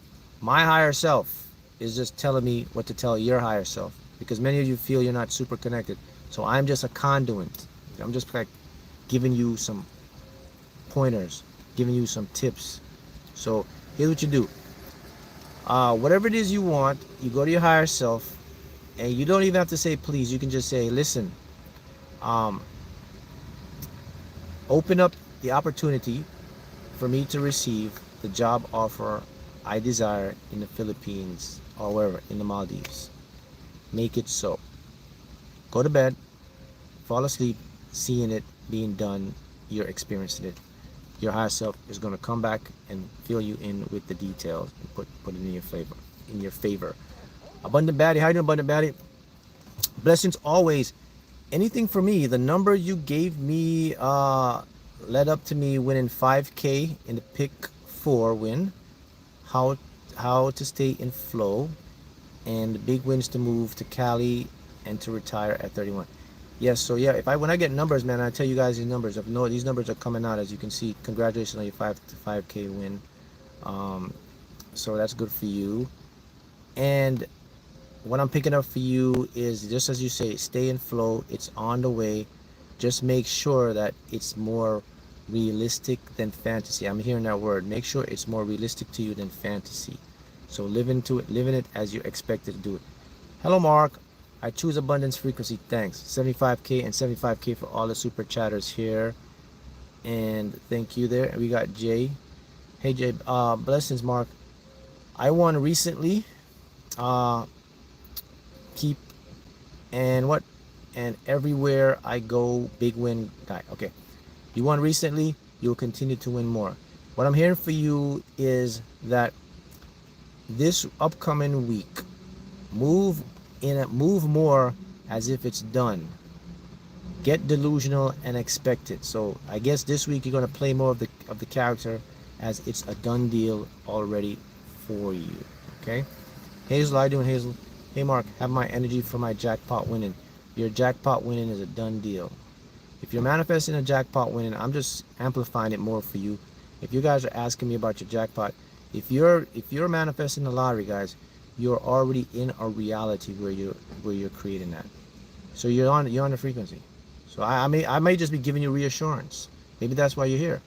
My higher self is just telling me what to tell your higher self, because many of you feel you're not super connected. So I'm just a conduit. I'm just like giving you some pointers, giving you some tips. So here's what you do. Whatever it is you want, you go to your higher self, and you don't even have to say please. You can just say, listen, open up the opportunity for me to receive the job offer I desire in the Philippines or wherever, in the Maldives. Make it so. Go to bed, fall asleep, seeing it being done, you're experiencing it. Your higher self is going to come back and fill you in with the details and put it in your favor. Abundant Baddie, how you doing, Abundant Baddie? Blessings always. Anything for me? The number you gave me led up to me winning 5K in the pick 4 win. How to stay in flow, and big wins to move to Cali and to retire at 31. Yes, so yeah, when I get numbers, man, I tell you guys these numbers. These numbers are coming out, as you can see. Congratulations on your 5K win. So that's good for you. And what I'm picking up for you is, just as you say, stay in flow. It's on the way. Just make sure that it's more realistic than fantasy. I'm hearing that word. Make sure it's more realistic to you than fantasy. So live in it as you expected to do it. Hello, Mark. I choose abundance frequency. Thanks. 75K and 75K for all the super chatters here. And thank you there. We got Jay. Hey, Jay. Blessings, Mark. I won recently. Keep and what? And everywhere I go, big win guy. Okay. You won recently. You'll continue to win more. What I'm hearing for you is that this upcoming week, move more as if it's done. Get delusional and expect it. So I guess this week you're gonna play more of the character as it's a done deal already for you. Okay. Hazel, how you doing, Hazel? Hey Mark, have my energy for my jackpot winning. Your jackpot winning is a done deal. If you're manifesting a jackpot winning, I'm just amplifying it more for you. If you guys are asking me about your jackpot, if you're manifesting the lottery, guys, you're already in a reality where you're creating that. So you're on the frequency. So I may just be giving you reassurance. Maybe that's why you're here.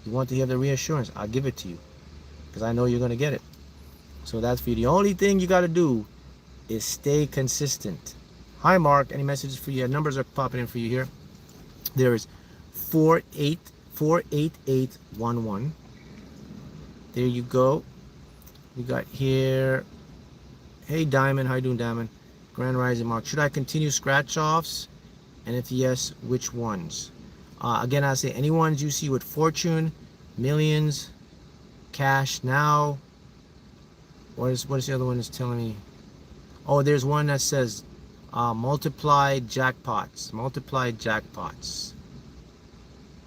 You want to hear the reassurance. I'll give it to you because I know you're going to get it. So that's for you. The only thing you got to do is stay consistent. Hi, Mark. Any messages for you? Numbers are popping in for you here. There is 48811. There you go. We got here. Hey, Diamond. How you doing, Diamond? Grand Rising, Mark. Should I continue scratch offs? And if yes, which ones? Again, I say any ones you see with fortune, millions, cash now. What is the other one that's telling me? Oh, there's one that says multiplied jackpots. Multiplied jackpots.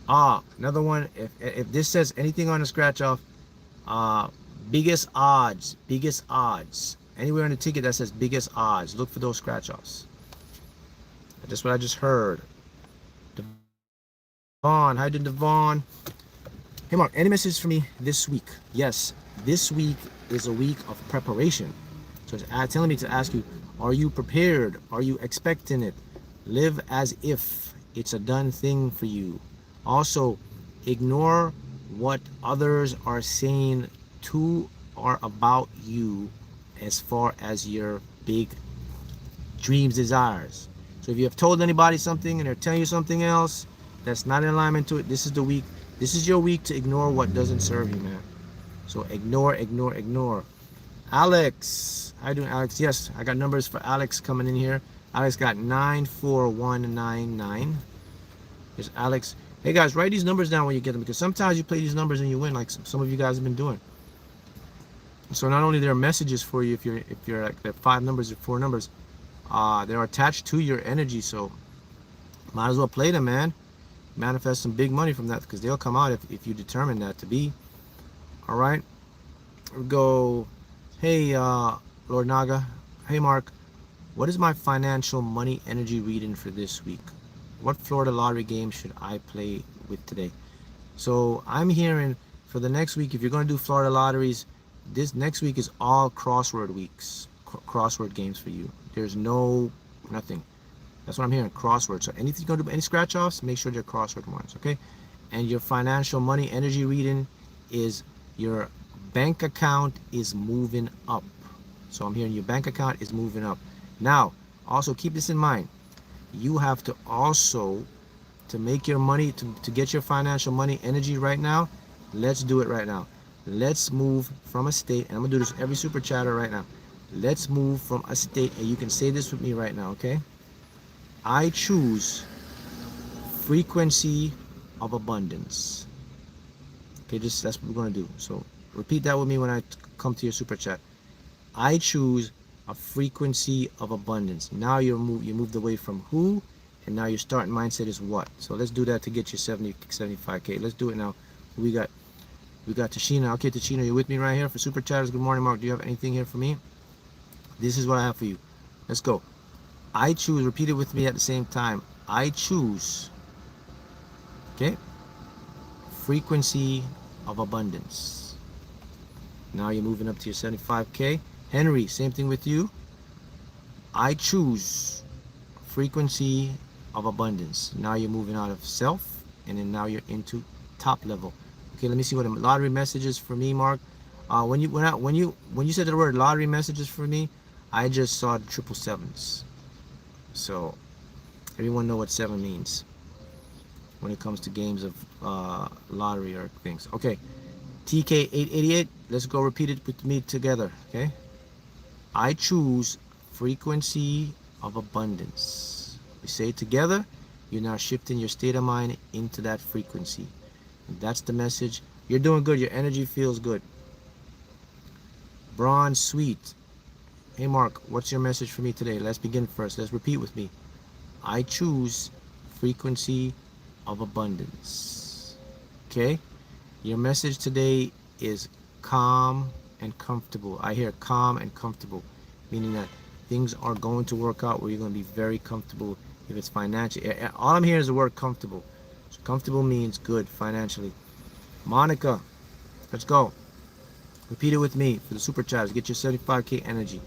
Another one. If this says anything on the scratch off, biggest odds. Biggest odds. Anywhere on the ticket that says biggest odds, look for those scratch offs. That's what I just heard. Devon, hi to Devon. Hey Mark, any message for me this week? Yes, this week is a week of preparation. So it's telling me to ask you, are you prepared? Are you expecting it? Live as if it's a done thing for you. Also, ignore what others are saying to or about you as far as your big dreams, desires. So if you have told anybody something and they're telling you something else that's not in alignment to it, this is the week. This is your week to ignore what doesn't serve you, man. So ignore. Alex, how you doing, Alex? Yes, I got numbers for Alex coming in here. Alex got 94199. Here's Alex. Hey guys, write these numbers down when you get them because sometimes you play these numbers and you win, like some of you guys have been doing. So not only there are messages for you if you're like the 5 numbers or 4 numbers, they're attached to your energy. So might as well play them, man. Manifest some big money from that because they'll come out if you determine that to be. All right. We go. Hey, Lord Naga. Hey, Mark. What is my financial money energy reading for this week? What Florida lottery game should I play with today? So I'm hearing for the next week, if you're going to do Florida lotteries, this next week is all crossword weeks, crossword games for you. There's nothing. That's what I'm hearing, crossword. So anything you're going to do, any scratch offs, make sure they're crossword ones, okay? And your financial money energy reading is your bank account is moving up. So I'm hearing your bank account is moving up. Now, also keep this in mind. You have to also, to make your money, to get your financial money energy right now, let's do it right now. Let's move from a state, and I'm going to do this every super chatter right now. Let's move from a state, and you can say this with me right now, okay? I choose frequency of abundance. Okay, that's what we're going to do. So repeat that with me when I come to your super chat. I choose a frequency of abundance. Now you moved away from who, and now your starting mindset is what. So let's do that to get you 75K. Let's do it now. We got Tashina. Okay, Tashina, you're with me right here for super chatters. Good morning, Mark. Do you have anything here for me? This is what I have for you. Let's go. I choose, repeat it with me at the same time. I choose, okay, frequency of abundance. Now you're moving up to your 75K. Henry, same thing with you. I choose frequency of abundance. Now you're moving out of self, and then now you're into top level. Okay, let me see what the lottery messages for me, Mark. When you said the word lottery messages for me, I just saw the 777s. So everyone know what 7 means when it comes to games of lottery or things. Okay, TK888. Let's go repeat it with me together. Okay. I choose frequency of abundance. We say it together. You're now shifting your state of mind into that frequency. That's the message. You're doing good. Your energy feels good. Bronze Sweet. Hey Mark, what's your message for me today? Let's begin first. Let's repeat with me. I choose frequency of abundance. Okay? Your message today is calm and comfortable. I hear calm and comfortable, meaning that things are going to work out where you're going to be very comfortable if it's financial. All I'm hearing is the word comfortable. So comfortable means good financially. Monica, let's go. Repeat it with me for the super chats. Get your 75K energy.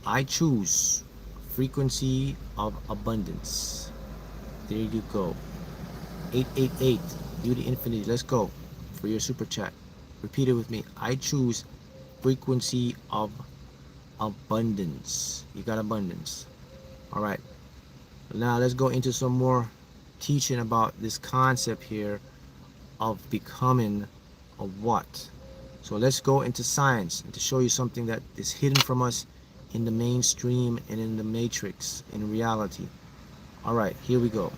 I choose frequency of abundance. There you go. 888. Beauty Infinity. Let's go for your super chat. Repeat it with me. I choose frequency of abundance. You got abundance. All right. Now let's go into some more teaching about this concept here of becoming a what. So let's go into science and to show you something that is hidden from us in the mainstream and in the matrix, in reality. All right, here we go.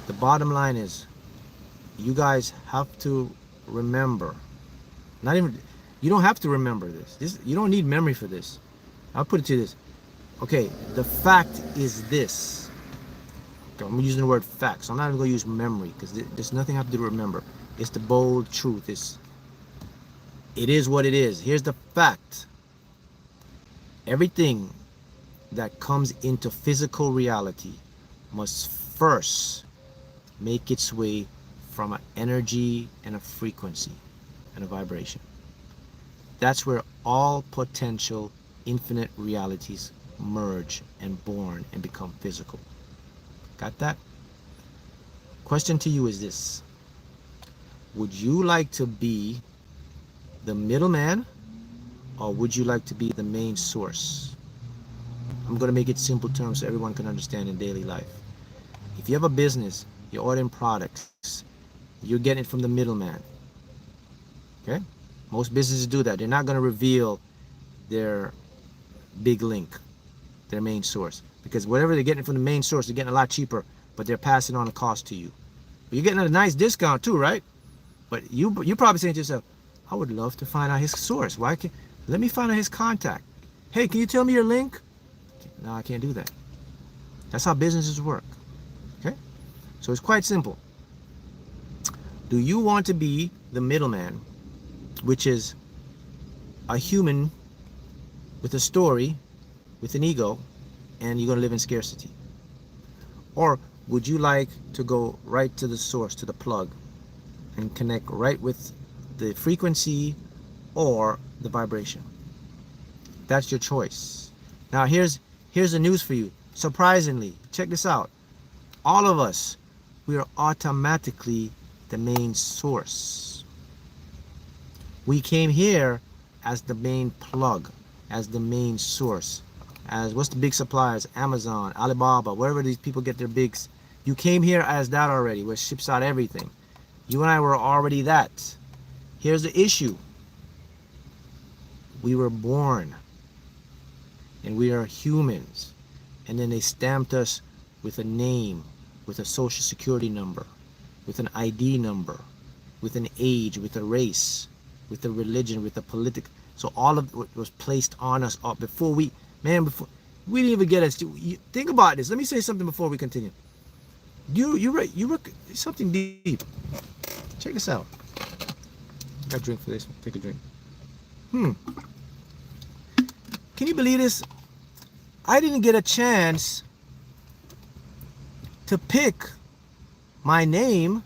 The bottom line is, you guys have to remember, not even, you don't have to remember this. You don't need memory for this. I'll put it to this. Okay, the fact is this. Okay, I'm using the word fact, so I'm not even going to use memory because there's nothing I have to do to remember. It's the bold truth. It is what it is. Here's the fact. Everything that comes into physical reality must first make its way from an energy and a frequency and a vibration. That's where all potential infinite realities merge and born and become physical. Got that? Question to you is this. Would you like to be the middleman, or would you like to be the main source? I'm going to make it simple terms so everyone can understand in daily life. If you have a business, you're ordering products, you're getting it from the middleman. Okay? Most businesses do that. They're not going to reveal their big link, their main source. Because whatever they're getting from the main source, they're getting a lot cheaper, but they're passing on the cost to you. But you're getting a nice discount too, right? But you're probably saying to yourself, I would love to find out his source. Why can't, let me find out his contact. Hey, can you tell me your link? No, I can't do that. That's how businesses work. Okay? So it's quite simple. Do you want to be the middleman, which is a human with a story, with an ego, and you're going to live in scarcity? Or would you like to go right to the source, to the plug, and connect right with the frequency or the vibration? That's your choice. Now here's the news for you. Surprisingly, check this out. All of us, we are automatically the main source. We came here as the main plug, as the main source, as what's the big suppliers? Amazon, Alibaba, wherever these people get their bigs. You came here as that already, which ships out everything. You and I were already that. Here's the issue. We were born and we are humans, and then they stamped us with a name, with a social security number, with an ID number, with an age, with a race, with a religion, with a political. So all of it was placed on us before we didn't even get us. Think about this. Let me say something before we continue. You were something deep. Check this out. Got a drink for this. Take a drink. Can you believe this? I didn't get a chance to pick my name,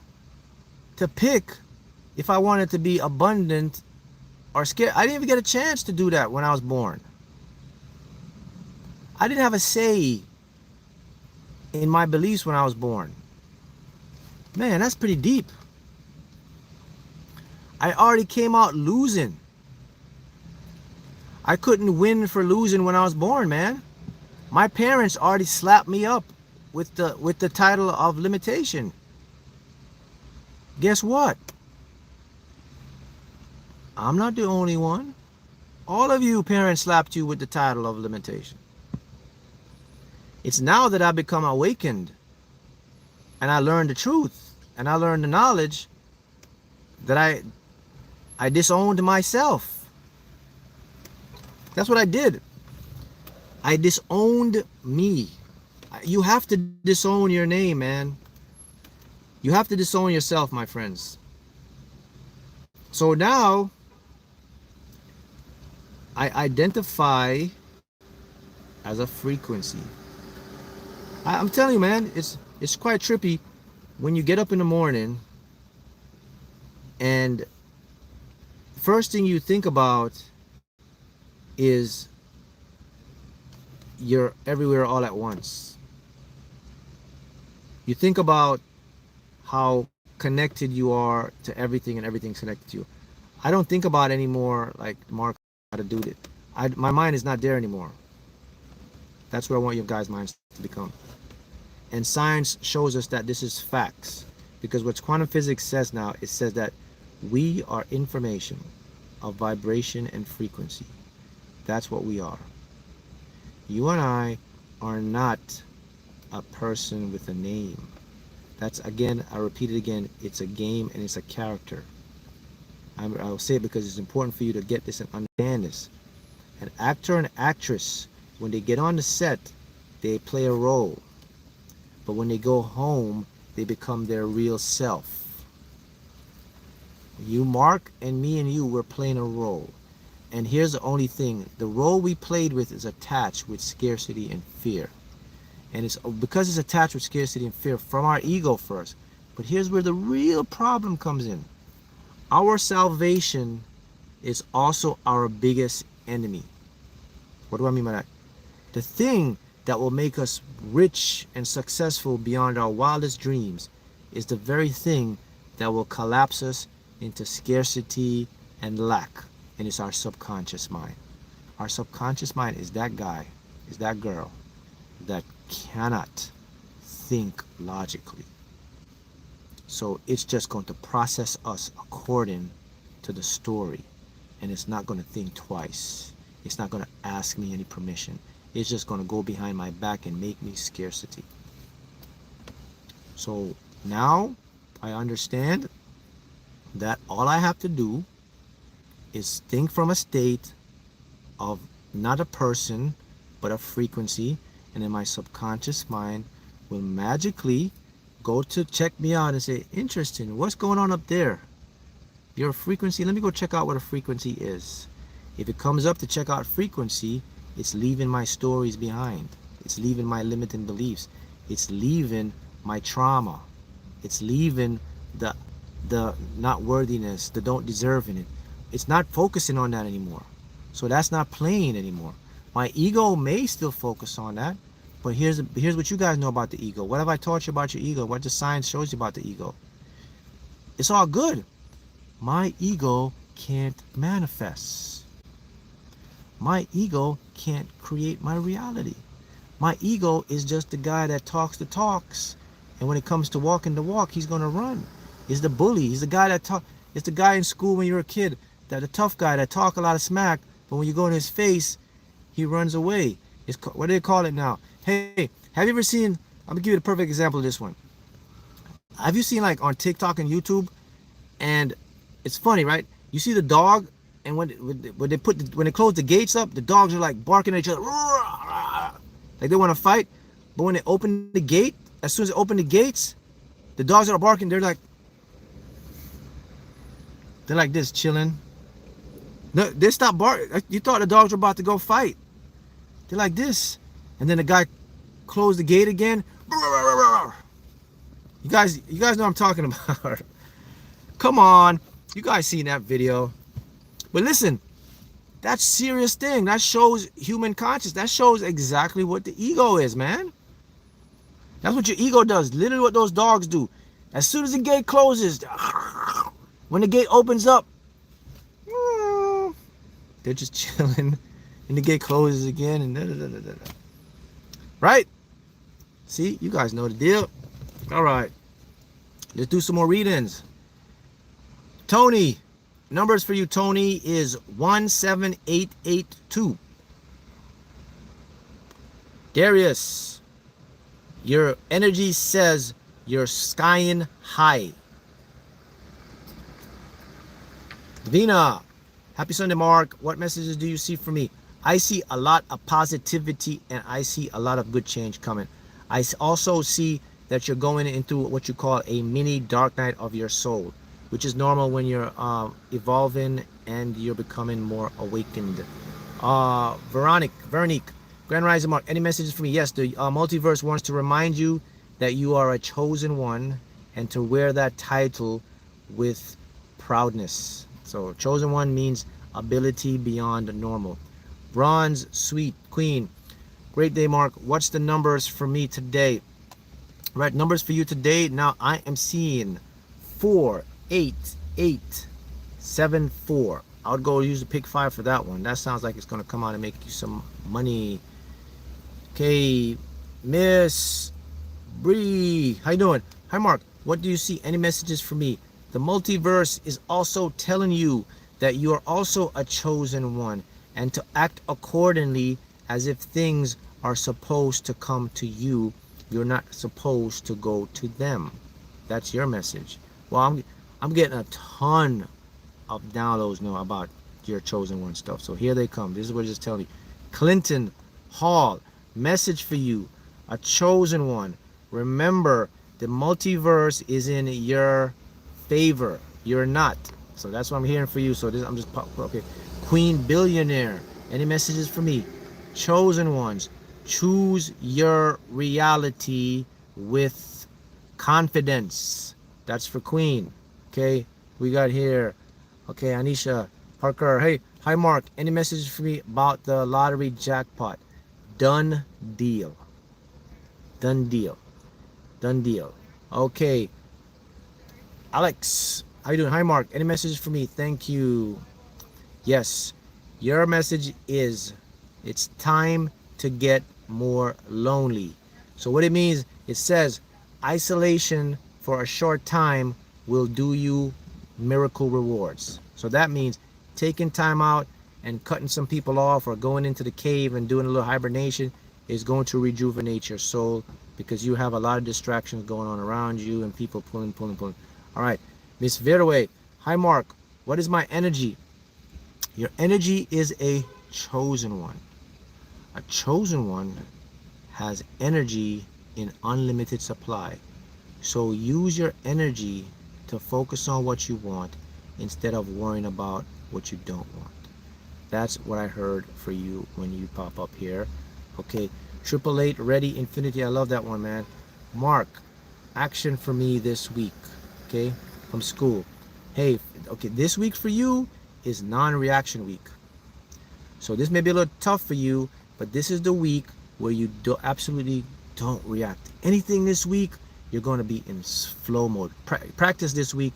to pick if I wanted to be abundant or scared. I didn't even get a chance to do that when I was born. I didn't have a say in my beliefs when I was born. Man, that's pretty deep. I already came out losing. I couldn't win for losing when I was born, man. My parents already slapped me up with the title of limitation. Guess what? I'm not the only one. All of you parents slapped you with the title of limitation. It's now that I've become awakened and I learned the truth and I learned the knowledge that I disowned myself. That's what I did. I disowned me. You have to disown your name, man. You have to disown yourself, my friends. So now I identify as a frequency. I'm telling you, man, it's quite trippy when you get up in the morning and first thing you think about is you're everywhere all at once. You think about how connected you are to everything and everything's connected to you. I don't think about anymore like Mark how to do it. My mind is not there anymore. That's where I want your guys' minds to become. And science shows us that this is facts. Because what quantum physics says now, it says that we are information of vibration and frequency. That's what we are. You and I are not a person with a name. That's, again, I repeat it again, it's a game and it's a character. I'll say it because it's important for you to get this and understand this. An actor and actress, when they get on the set, they play a role. But when they go home, they become their real self. You, Mark, and me and you, we're playing a role. And here's the only thing. The role we played with is attached with scarcity and fear. And it's because it's attached with scarcity and fear from our ego first. But here's where the real problem comes in. Our salvation is also our biggest enemy. What do I mean by that? The thing that will make us rich and successful beyond our wildest dreams is the very thing that will collapse us into scarcity and lack. And it's our subconscious mind. Our subconscious mind is that guy, is that girl that cannot think logically. So it's just going to process us according to the story. And it's not going to think twice. It's not going to ask me any permission. It's just going to go behind my back and make me scarcity. So now I understand that all I have to do is think from a state of not a person, but a frequency. And then my subconscious mind will magically go to check me out and say, interesting, what's going on up there? Your frequency, let me go check out what a frequency is. If it comes up to check out frequency, it's leaving my stories behind. It's leaving my limiting beliefs. It's leaving my trauma. It's leaving the not worthiness, the don't deserve in it. It's not focusing on that anymore. So that's not playing anymore. My ego may still focus on that, but here's what you guys know about the ego. What have I taught you about your ego? What the science shows you about the ego? It's all good. My ego can't manifest. My ego can't create my reality. My ego is just the guy that talks the talks, and when it comes to walking the walk, he's gonna run. He's the bully. He's the guy that talk. It's the guy in school when you're a kid, that the tough guy that talk a lot of smack, but when you go in his face, he runs away. It's, what do they call it now? Hey, have you ever seen? I'm gonna give you the perfect example of this one. Have you seen like on TikTok and YouTube, and it's funny, right? You see the dog, and when they close the gates up, the dogs are like barking at each other, like they want to fight. But when they open the gate, as soon as they open the gates, the dogs that are barking, they're like this, chilling. No, they stop barking. You thought the dogs were about to go fight. They're like this, and then the guy closed the gate again. You guys know what I'm talking about. Come on, you guys seen that video. But listen, that's a serious thing. That shows human conscious. That shows exactly what the ego is, man. That's what your ego does. Literally what those dogs do. As soon as the gate closes, when the gate opens up, they're just chilling. And the gate closes again. And right? See, you guys know the deal. All right. Let's do some more readings. Tony. Numbers for you, Tony, is 17882. Darius, your energy says you're skying high. Davina, happy Sunday, Mark. What messages do you see for me? I see a lot of positivity and I see a lot of good change coming. I also see that you're going into what you call a mini dark night of your soul, which is normal when you're evolving and you're becoming more awakened. Veronique, Grand Rising Mark, any messages for me? Yes, the Multiverse wants to remind you that you are a chosen one and to wear that title with proudness. So chosen one means ability beyond normal. Bronze, sweet queen, great day, Mark. What's the numbers for me today? Right, numbers for you today. Now I am seeing 4, 8, 8, 7, 4. I would go use the pick 5 for that one. That sounds like it's going to come out and make you some money. Okay, Miss Bree, how you doing? Hi, Mark. What do you see? Any messages for me? The multiverse is also telling you that you are also a chosen one and to act accordingly as if things are supposed to come to you. You're not supposed to go to them. That's your message. Well, I'm getting a ton of downloads now about your chosen one stuff. So here they come. This is what it's telling you. Clinton Hall, message for you, a chosen one. Remember, the multiverse is in your favor. You're not. So that's what I'm hearing for you. So this, I'm just okay. Queen Billionaire, any messages for me? Chosen ones, choose your reality with confidence. That's for Queen. Okay, we got here. Okay, Anisha Parker. Hey, hi Mark. Any messages for me about the lottery jackpot? Done deal. Done deal. Done deal. Okay. Alex, how you doing? Hi Mark. Any messages for me? Thank you. Yes. Your message is it's time to get more lonely. So what it means, it says isolation for a short time will do you miracle rewards. So that means taking time out and cutting some people off or going into the cave and doing a little hibernation is going to rejuvenate your soul because you have a lot of distractions going on around you and people pulling. All right, Miss Veraway. Hi Mark, what is my energy? Your energy is a chosen one. A chosen one has energy in unlimited supply. So use your energy to focus on what you want instead of worrying about what you don't want. That's what I heard for you when you pop up here. Okay, 888 Ready Infinity. I love that one, man. Mark, action for me this week. Okay, from school. Hey, okay, this week for you is non-reaction week. So this may be a little tough for you, but this is the week where you absolutely don't react. Anything this week, you're going to be in flow mode. Practice this week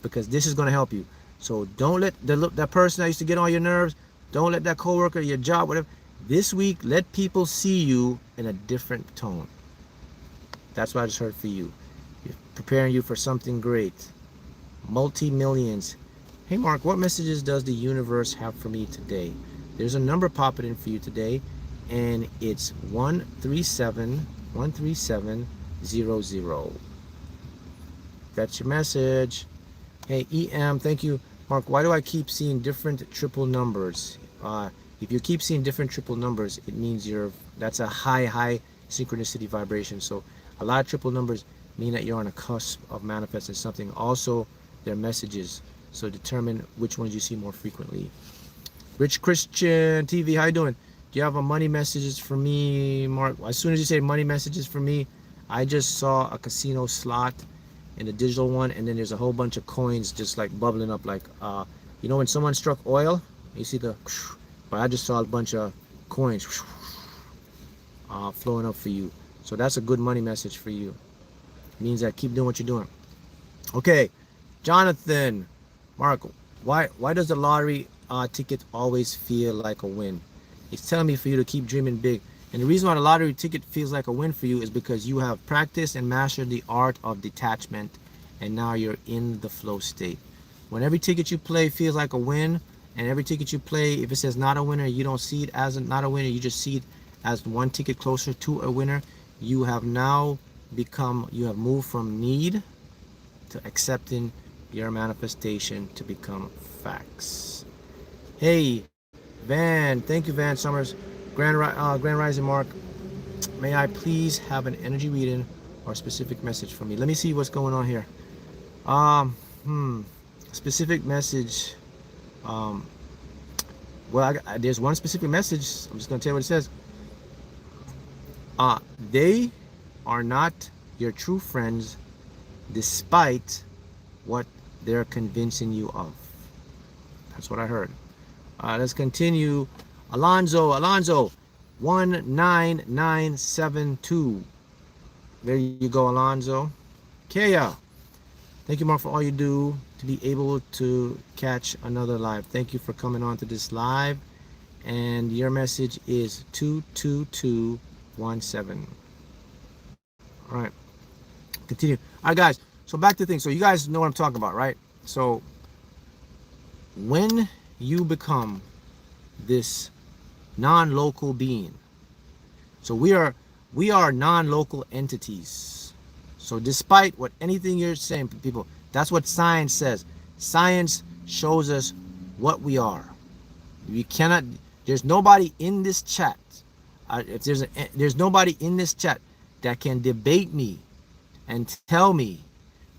because this is going to help you. So don't let that person that used to get on your nerves, don't let that coworker, your job, whatever. This week, let people see you in a different tone. That's what I just heard for you. Preparing you for something great. Multi-millions. Hey Mark, what messages does the universe have for me today? There's a number popping in for you today, and it's 13700. That's your message. Hey EM, thank you. Mark, why do I keep seeing different triple numbers? If you keep seeing different triple numbers, it means that's a high synchronicity vibration. So a lot of triple numbers mean that you're on a cusp of manifesting something. Also, they're messages. So determine which ones you see more frequently. Rich Christian TV, how you doing? Do you have a money messages for me, Mark? As soon as you say money messages for me, I just saw a casino slot in the digital one, and then there's a whole bunch of coins just like bubbling up, like you know when someone struck oil, you see the, but I just saw a bunch of coins flowing up for you. So that's a good money message for you. It means that keep doing what you're doing. Okay, Jonathan, Mark, why does the lottery ticket always feel like a win? It's telling me for you to keep dreaming big. And the reason why the lottery ticket feels like a win for you is because you have practiced and mastered the art of detachment, and now you're in the flow state. When every ticket you play feels like a win, and every ticket you play, if it says not a winner, you don't see it as not a winner, you just see it as one ticket closer to a winner. You have now moved from need to accepting your manifestation to become facts. Hey, Van, thank you, Van Summers. Grand Rising Mark, may I please have an energy reading or specific message for me? Let me see what's going on here. Specific message. Well, there's one specific message. I'm just going to tell you what it says. They are not your true friends despite what they're convincing you of. That's what I heard. Let's continue. Alonzo, 19972. There you go, Alonzo. Kaya, thank you, Mark, for all you do to be able to catch another live. Thank you for coming on to this live. And your message is 22217. All right. Continue. All right, guys. So back to things. So you guys know what I'm talking about, right? So when you become this non-local being, so we are non-local entities. So despite what anything you're saying, people, that's what science says. Science shows us what we are. We cannot. There's nobody in this chat. If there's nobody in this chat that can debate me and tell me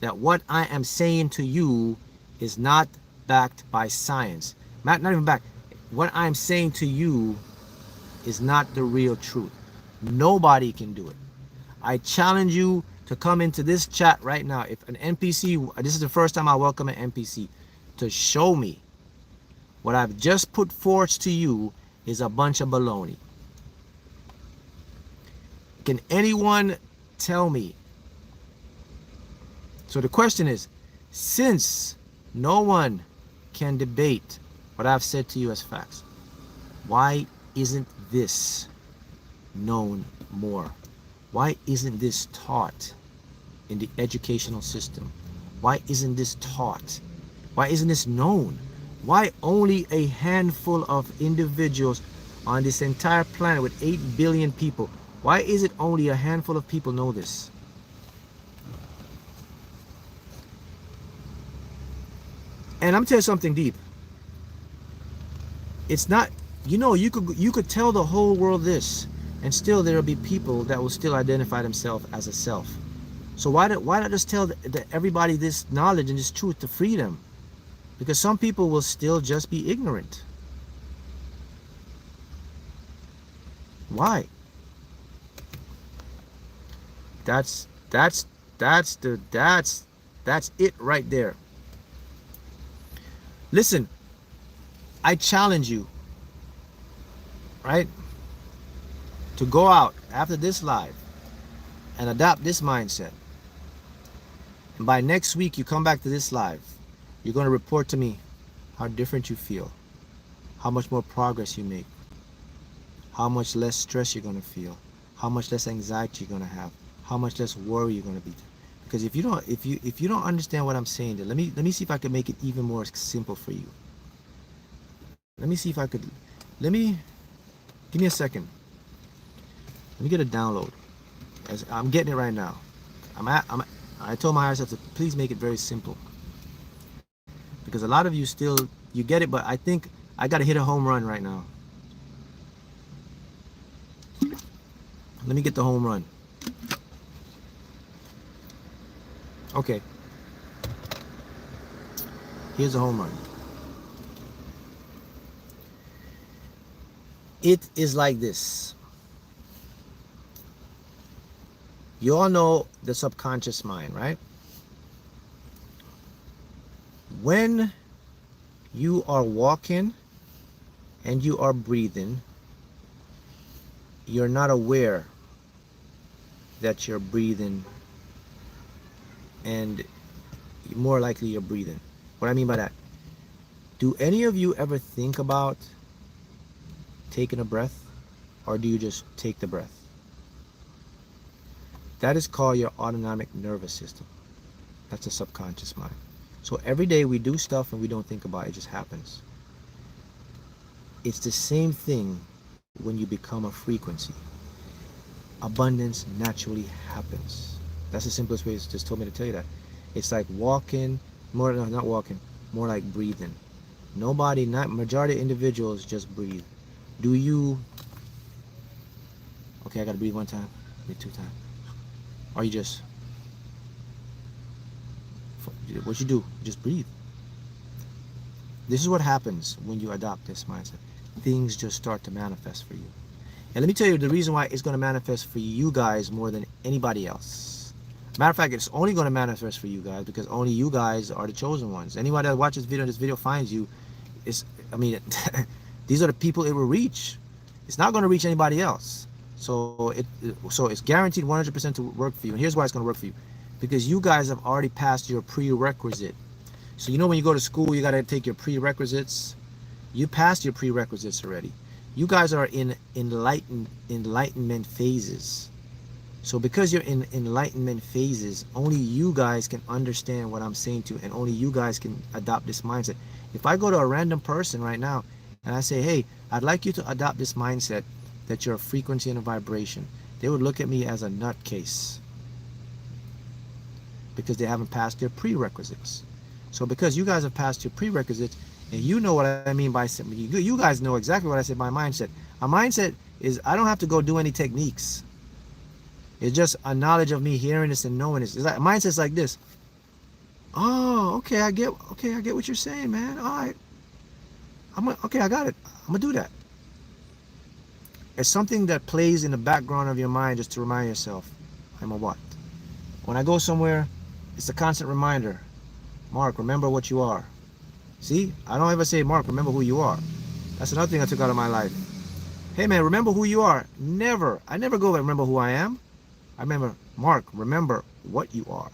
that what I am saying to you is not backed by science. Not even backed. What I'm saying to you is not the real truth. Nobody can do it. I challenge you to come into this chat right now. If an NPC, this is the first time I welcome an NPC, to show me what I've just put forth to you is a bunch of baloney. Can anyone tell me? So the question is, since no one can debate what I've said to you as facts, why isn't this known more? Why isn't this taught in the educational system? Why isn't this taught? Why isn't this known? Why only a handful of individuals on this entire planet with 8 billion people? Why is it only a handful of people know this? And I'm telling you something deep. It's not, you could tell the whole world this, and still there will be people that will still identify themselves as a self. So why not just tell everybody this knowledge and this truth to free them? Because some people will still just be ignorant. Why? That's it right there. Listen, I challenge you, right, to go out after this live and adopt this mindset. And by next week, you come back to this live, you're going to report to me how different you feel, how much more progress you make, how much less stress you're going to feel, how much less anxiety you're going to have, how much less worry you're going to be. Because if you don't understand what I'm saying, then let me see if I can make it even more simple for you. Let me see if I could. Give me a second. Let me get a download. As I'm getting it right now. I told my higher self to please make it very simple. Because a lot of you still, you get it, but I think I got to hit a home run right now. Let me get the home run. Okay. Here's a home run. It is like this. You all know the subconscious mind, right? When you are walking and you are breathing, you're not aware that you're breathing, and more likely you're breathing. What I mean by that, do any of you ever think about taking a breath, or do you just take the breath? That is called your autonomic nervous system. That's the subconscious mind. So every day we do stuff and we don't think about it, it just happens. It's the same thing when you become a frequency. Abundance naturally happens. That's the simplest way. It's just told me to tell you that. It's like walking, not walking, more like breathing. Majority of individuals just breathe. Do you, okay, I gotta breathe one time, maybe 2 times. Or you just, what you do, you just breathe. This is what happens when you adopt this mindset. Things just start to manifest for you. And let me tell you the reason why it's going to manifest for you guys more than anybody else. Matter of fact, it's only going to manifest for you guys because only you guys are the chosen ones. Anybody that watches this video finds you, these are the people it will reach. It's not going to reach anybody else. So it's guaranteed 100% to work for you. And here's why it's going to work for you. Because you guys have already passed your prerequisite. So you know when you go to school, you got to take your prerequisites. You passed your prerequisites already. You guys are in enlightenment phases. So because you're in enlightenment phases, only you guys can understand what I'm saying to you, and only you guys can adopt this mindset. If I go to a random person right now and I say, hey, I'd like you to adopt this mindset that you're a frequency and a vibration, they would look at me as a nutcase because they haven't passed their prerequisites. So because you guys have passed your prerequisites, and you know what I mean by, you guys know exactly what I said by mindset. A mindset is, I don't have to go do any techniques. It's just a knowledge of me hearing this and knowing this. It's like, mindset's like this. Oh, okay, I get what you're saying, man. All right. Okay, I got it. I'm gonna do that. It's something that plays in the background of your mind just to remind yourself, I'm a what? When I go somewhere, it's a constant reminder. Mark, remember what you are. See, I don't ever say, Mark, remember who you are. That's another thing I took out of my life. Hey man, remember who you are. Never. I never go remember who I am. I remember, Mark, remember what you are.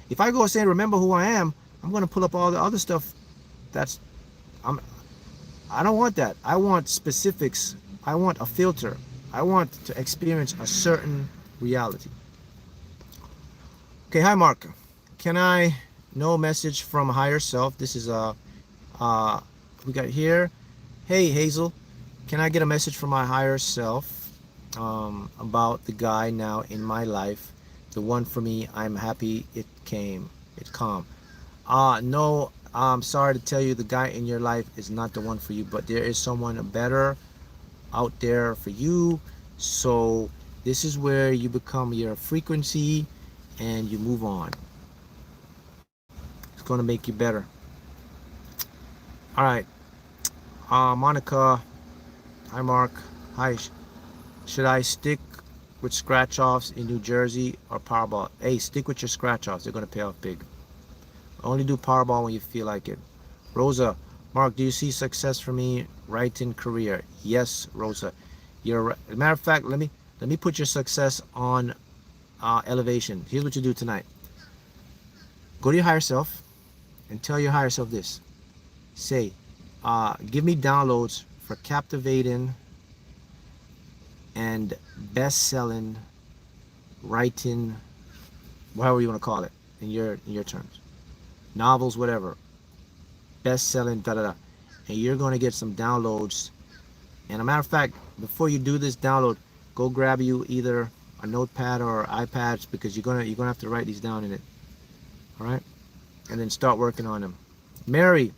If I go saying remember who I am, I'm going to pull up all the other stuff I don't want that. I want specifics. I want a filter. I want to experience a certain reality. Okay, hi Mark. Can I know message from higher self? This is we got here. Hey Hazel, can I get a message from my higher self about the guy now in my life, the one for me? I'm happy it came. It come. No, I'm sorry to tell you, the guy in your life is not the one for you, but there is someone better out there for you. So this is where you become your frequency and you move on. It's going to make you better. All right. Monica. Hi, Mark. Hi. Should I stick with scratch-offs in New Jersey or Powerball? Hey, stick with your scratch-offs. They're going to pay off big. Only do Powerball when you feel like it. Rosa. Mark, do you see success for me writing career? Yes, Rosa. You're right. As a matter of fact, let me put your success on elevation. Here's what you do tonight. Go to your higher self and tell your higher self this. Say, give me downloads for captivating and best-selling writing, whatever you want to call it in your terms. Novels, whatever. Best-selling, da-da-da. And you're going to get some downloads. And a matter of fact, before you do this download, go grab you either a notepad or iPads, because you're gonna have to write these down in it. All right? And then start working on them. Mary,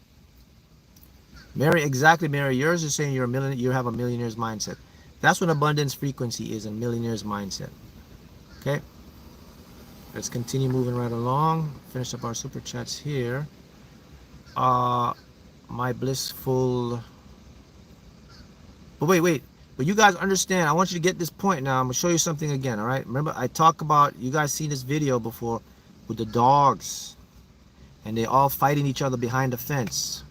exactly, Mary. Yours is saying you're a millionaire. You have a millionaire's mindset. That's what abundance frequency is, a millionaire's mindset. Okay? Let's continue moving right along. Finish up our super chats here. My blissful. But wait. But you guys understand, I want you to get this point now. I'm going to show you something again, all right? Remember, I talk about, you guys seen this video before with the dogs. And they all fighting each other behind the fence.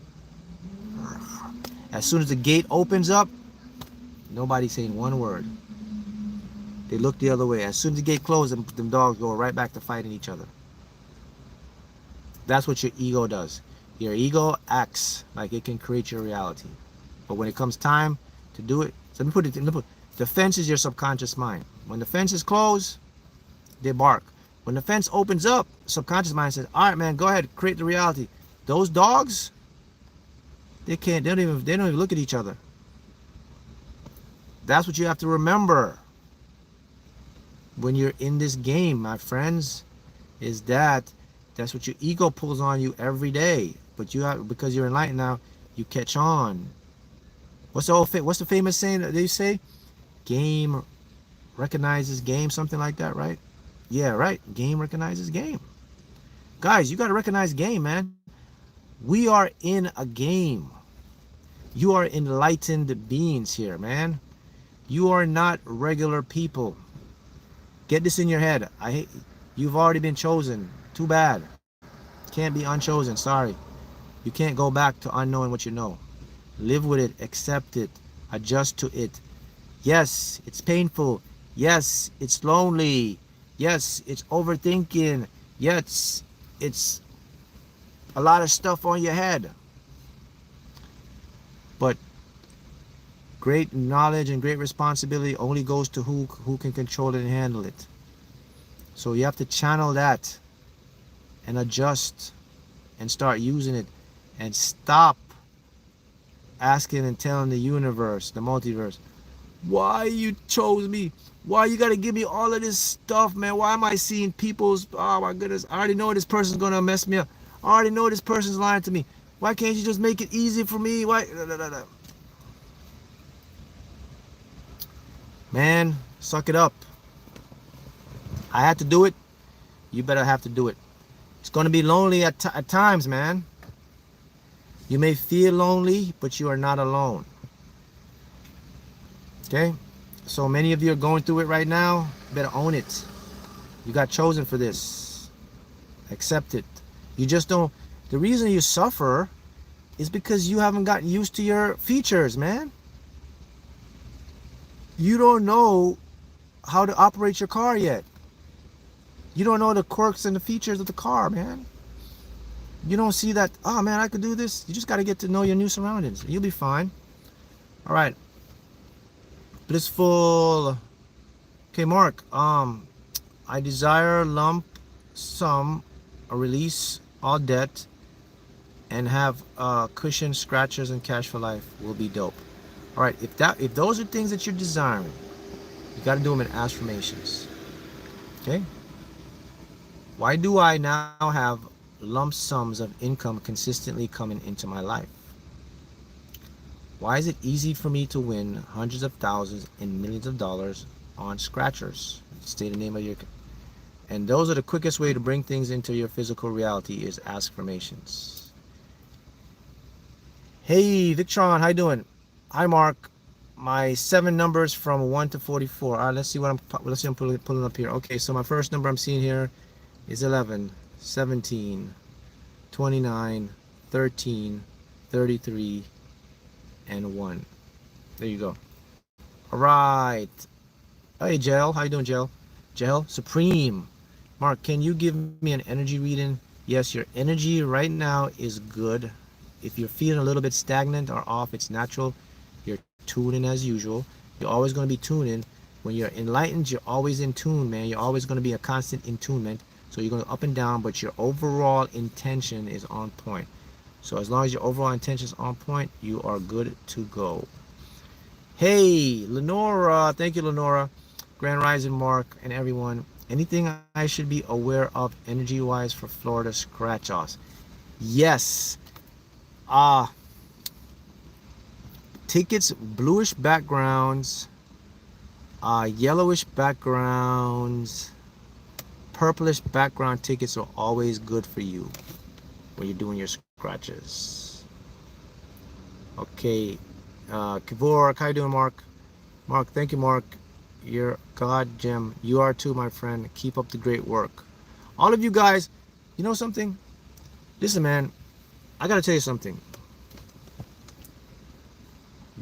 As soon as the gate opens up, nobody's saying one word. They look the other way. As soon as the gate closes, them dogs go right back to fighting each other. That's what your ego does. Your ego acts like it can create your reality. But when it comes time to do it, so let me put it, the fence is your subconscious mind. When the fence is closed, they bark. When the fence opens up, subconscious mind says, all right, man, go ahead, create the reality. Those dogs, they don't even look at each other. That's what you have to remember when you're in this game, my friends, is that's what your ego pulls on you every day. But you have, because you're enlightened now, you catch on. What's the famous saying that they say? Game recognizes game, something like that, right? Yeah, right. Game recognizes game. Guys, you got to recognize game, man. We are in a game. You are enlightened beings here, man. You are not regular people. Get this in your head. You've already been chosen. Too bad. Can't be unchosen. Sorry. You can't go back to unknowing what you know. Live with it. Accept it. Adjust to it. Yes, it's painful. Yes, it's lonely. Yes, it's overthinking. Yes, it's a lot of stuff on your head. But great knowledge and great responsibility only goes to who can control it and handle it. So you have to channel that and adjust and start using it and stop asking and telling the universe, the multiverse, why you chose me? Why you gotta give me all of this stuff, man? Why am I seeing people's, oh my goodness, I already know this person's gonna mess me up. I already know this person's lying to me. Why can't you just make it easy for me? Why? Man, suck it up. I had to do it. You better have to do it. It's gonna be lonely at times, man. You may feel lonely, but you are not alone. Okay? So many of you are going through it right now. You better own it. You got chosen for this. Accept it. You just don't. The reason you suffer is because you haven't gotten used to your features, man. You don't know how to operate your car yet. You don't know the quirks and the features of the car, man. You don't see that, oh man, I could do this. You just got to get to know your new surroundings. You'll be fine. All right. Blissful. Okay, Mark. I desire lump sum, a release all debt, and have cushion, scratchers, and cash for life will be dope. All right. If those are things that you're desiring, you got to do them in affirmations. Okay. Why do I now have lump sums of income consistently coming into my life? Why is it easy for me to win hundreds of thousands and millions of dollars on scratchers? State the name of your... And those are the quickest way to bring things into your physical reality is affirmations. Hey, Victron, how you doing? Hi, Mark. My 7 numbers from 1 to 44. All right, let's see what I'm pulling up here. Okay, so my first number I'm seeing here is 11, 17, 29, 13, 33, and 1. There you go. All right. Hey, Gel. How you doing, Gel? Gel, Supreme. Mark, can you give me an energy reading? Yes, your energy right now is good. If you're feeling a little bit stagnant or off, it's natural. You're tuning as usual. You're always going to be tuning. When you're enlightened, you're always in tune, man. You're always going to be a constant in tunement. So you're going up and down, but your overall intention is on point. So as long as your overall intention is on point, you are good to go. Hey, Lenora. Thank you, Lenora. Grand Rising, Mark, and everyone. Anything I should be aware of energy-wise for Florida scratch-offs? Yes. Tickets, bluish backgrounds, yellowish backgrounds, purplish background tickets are always good for you when you're doing your scratches. Okay, Kivor, how you doing, Mark? Mark, thank you, Mark. You're God gem. You are too, my friend. Keep up the great work. All of you guys, you know something? Listen, man, I gotta tell you something.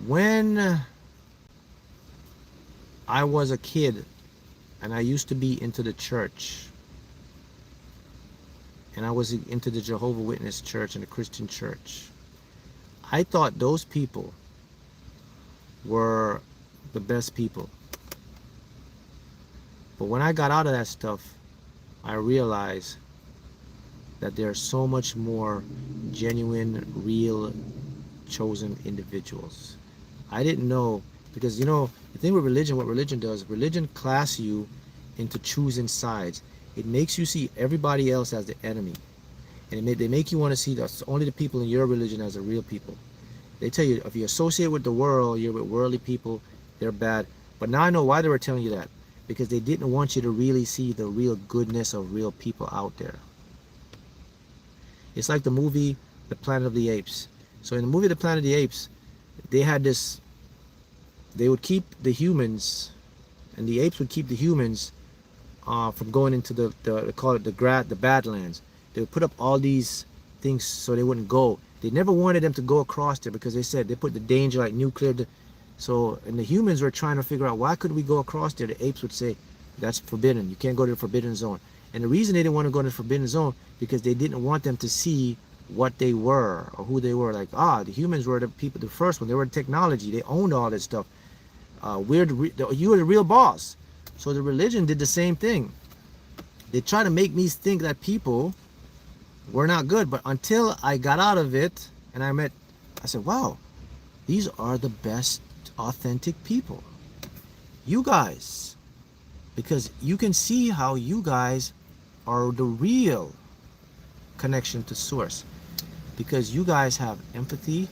When I was a kid and I used to be into the church, and I was into the Jehovah's Witness church and the Christian church, I thought those people were the best people. But when I got out of that stuff, I realized that there are so much more genuine, real, chosen individuals. I didn't know, because you know, the thing with religion, what religion does, religion class you into choosing sides. It makes you see everybody else as the enemy. And they make you want to see only the people in your religion as the real people. They tell you, if you associate with the world, you're with worldly people, they're bad. But now I know why they were telling you that. Because they didn't want you to really see the real goodness of real people out there. It's like the movie, The Planet of the Apes. So in the movie, The Planet of the Apes, they had this, they would keep the humans, and the apes would keep the humans from going into they call it the Badlands. They would put up all these things so they wouldn't go. They never wanted them to go across there because they said they put the danger like nuclear So, and the humans were trying to figure out, why could we go across there? The apes would say, that's forbidden. You can't go to the forbidden zone. And the reason they didn't want to go to the forbidden zone, because they didn't want them to see what they were or who they were. Like, the humans were the people, the first one. They were the technology. They owned all this stuff. You were the real boss. So the religion did the same thing. They tried to make me think that people were not good. But until I got out of it and I said, wow, these are the best authentic people. You guys. Because you can see how you guys are the real connection to source. Because you guys have empathy.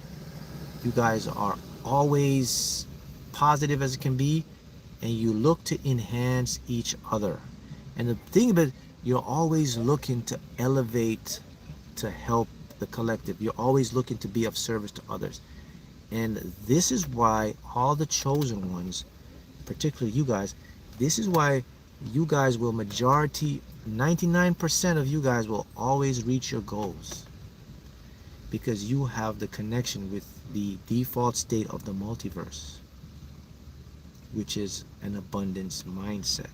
You guys are always positive as it can be. And you look to enhance each other. And the thing about it, you're always looking to elevate, to help the collective. You're always looking to be of service to others. And this is why all the chosen ones, particularly you guys, this is why you guys will 99% of you guys will always reach your goals. Because you have the connection with the default state of the multiverse, which is an abundance mindset.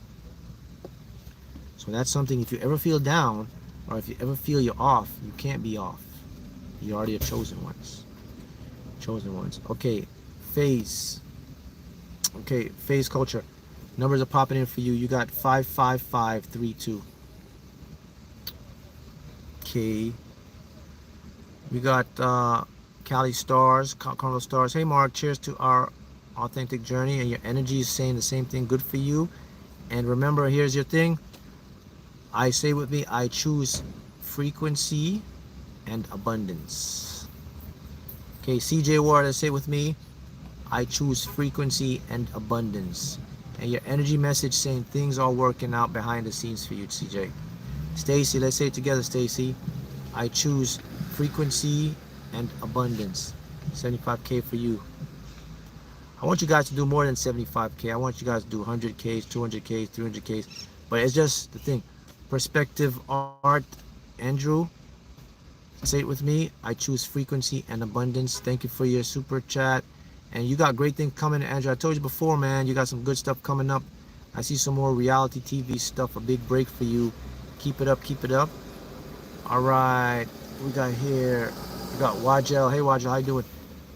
So that's something, if you ever feel down, or if you ever feel you're off, you can't be off. You already are chosen ones. Chosen ones. Okay, phase. Okay, phase culture. Numbers are popping in for you. You got 55532. Okay. We got Cali Stars, Carnival Stars. Hey Mark, cheers to our authentic journey, and your energy is saying the same thing. Good for you. And remember, here's your thing. I say with me, I choose frequency and abundance. Okay, CJ Ward, say with me, I choose frequency and abundance. And your energy message saying things are working out behind the scenes for you, CJ. Stacy, let's say it together, Stacy. I choose frequency and abundance. 75K for you. I want you guys to do more than 75K. I want you guys to do 100Ks, 200Ks, 300Ks. But it's just the thing. Perspective art, Andrew. Say it with me. I choose frequency and abundance. Thank you for your super chat. And you got great things coming, Andrew. I told you before, man. You got some good stuff coming up. I see some more reality TV stuff. A big break for you. Keep it up. Keep it up. All right. We got here. We got Wajel. Hey, Wajel. How you doing?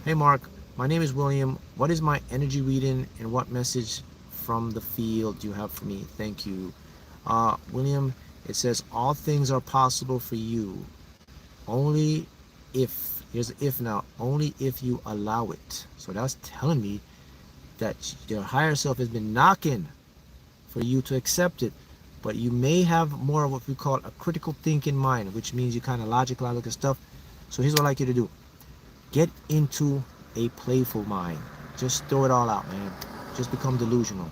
Hey, Mark. My name is William. What is my energy reading and what message from the field do you have for me? Thank you. William, it says all things are possible for you. Only if, here's the if now, only if you allow it. So that's telling me that your higher self has been knocking for you to accept it. But you may have more of what we call a critical thinking mind, which means you kind of logical look at stuff. So here's what I'd like you to do. Get into a playful mind. Just throw it all out, man. Just become delusional.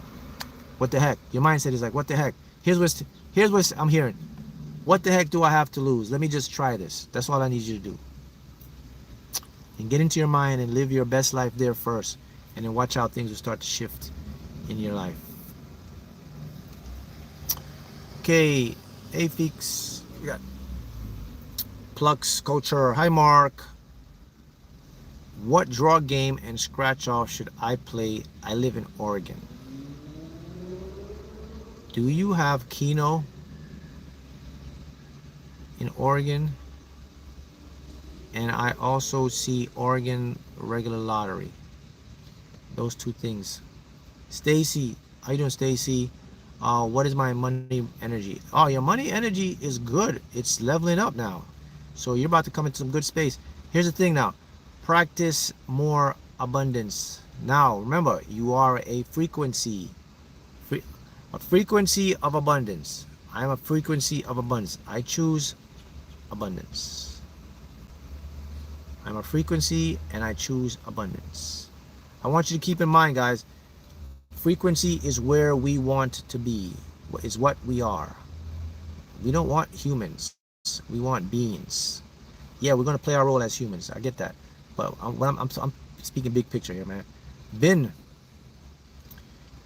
What the heck? Your mindset is like, what the heck? Here's what I'm hearing. What the heck do I have to lose? Let me just try this. That's all I need you to do. And get into your mind and live your best life there first. And then watch how things will start to shift in your life. Okay, Afix. We got Plux Culture. Hi, Mark. What draw game and scratch off should I play? I live in Oregon. Do you have Keno in Oregon? And I also see Oregon regular lottery. Those two things. Stacy, how you doing, Stacy? What is my money energy? Oh, your money energy is good. It's leveling up now. So you're about to come into some good space. Here's the thing now. Practice more abundance. Now, remember, you are a frequency. A frequency of abundance. I am a frequency of abundance. I choose abundance. I'm a frequency and I choose abundance. I want you to keep in mind, guys, frequency is where we want to be. Is what we are. We don't want humans. We want beings. Yeah, we're going to play our role as humans. I get that. But I'm speaking big picture here, man. Vin,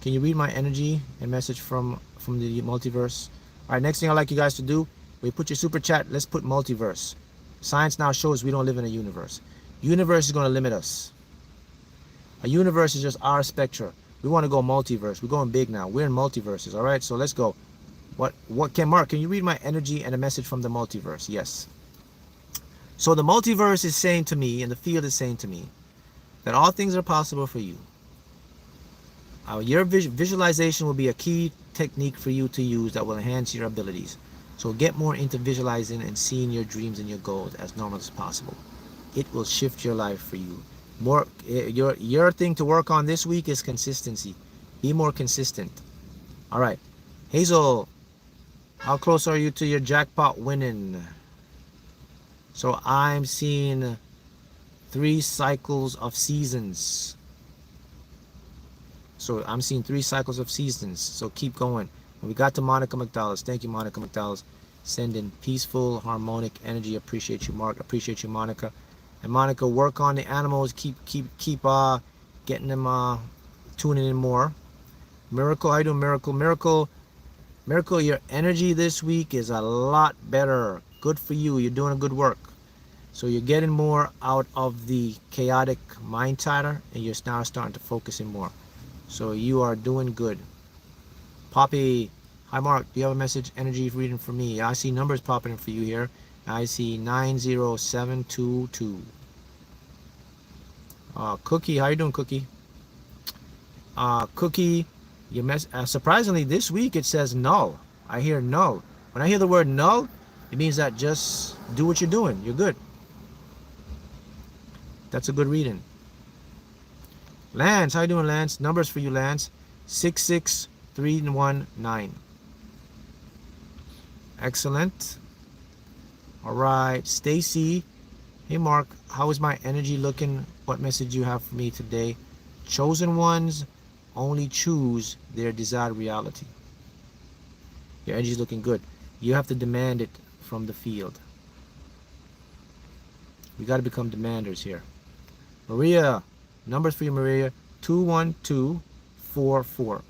can you read my energy and message from the multiverse? All right, next thing I'd like you guys to do, when you put your super chat, let's put multiverse. Science now shows we don't live in a universe. Universe is going to limit us. A universe is just our spectra. We want to go multiverse. We're going big now. We're in multiverses. All right, so let's go. What can Mark? Can you read my energy and a message from the multiverse? Yes. So the multiverse is saying to me, and the field is saying to me, that all things are possible for you. Your visualization will be a key technique for you to use that will enhance your abilities. So get more into visualizing and seeing your dreams and your goals as normal as possible. It will shift your life for you. Your thing to work on this week is consistency. Be more consistent. All right. Hazel, how close are you to your jackpot winning? So I'm seeing 3 cycles of seasons. So I'm seeing 3 cycles of seasons. So keep going. And we got to Monica McDowell. Thank you, Monica McDowell. Sending peaceful, harmonic energy. Appreciate you, Mark. Appreciate you, Monica. And Monica, work on the animals. Keep getting them tuning in more. Miracle, I do Miracle. Miracle, your energy this week is a lot better. Good for you. You're doing a good work. So you're getting more out of the chaotic mind chatter, and you're now starting to focus in more. So you are doing good. Poppy, hi Mark, do you have a message, energy reading for me? I see numbers popping in for you here. I see 90722. Cookie, how you doing, Cookie? Cookie, surprisingly this week it says null. I hear null. When I hear the word null, it means that just do what you're doing. You're good. That's a good reading. Lance, how you doing, Lance? Numbers for you, Lance. 66319. Excellent. All right, Stacy. Hey, Mark. How is my energy looking? What message you have for me today? Chosen ones only choose their desired reality. Your energy is looking good. You have to demand it from the field. We got to become demanders here. Maria, numbers for you, Maria. 21244.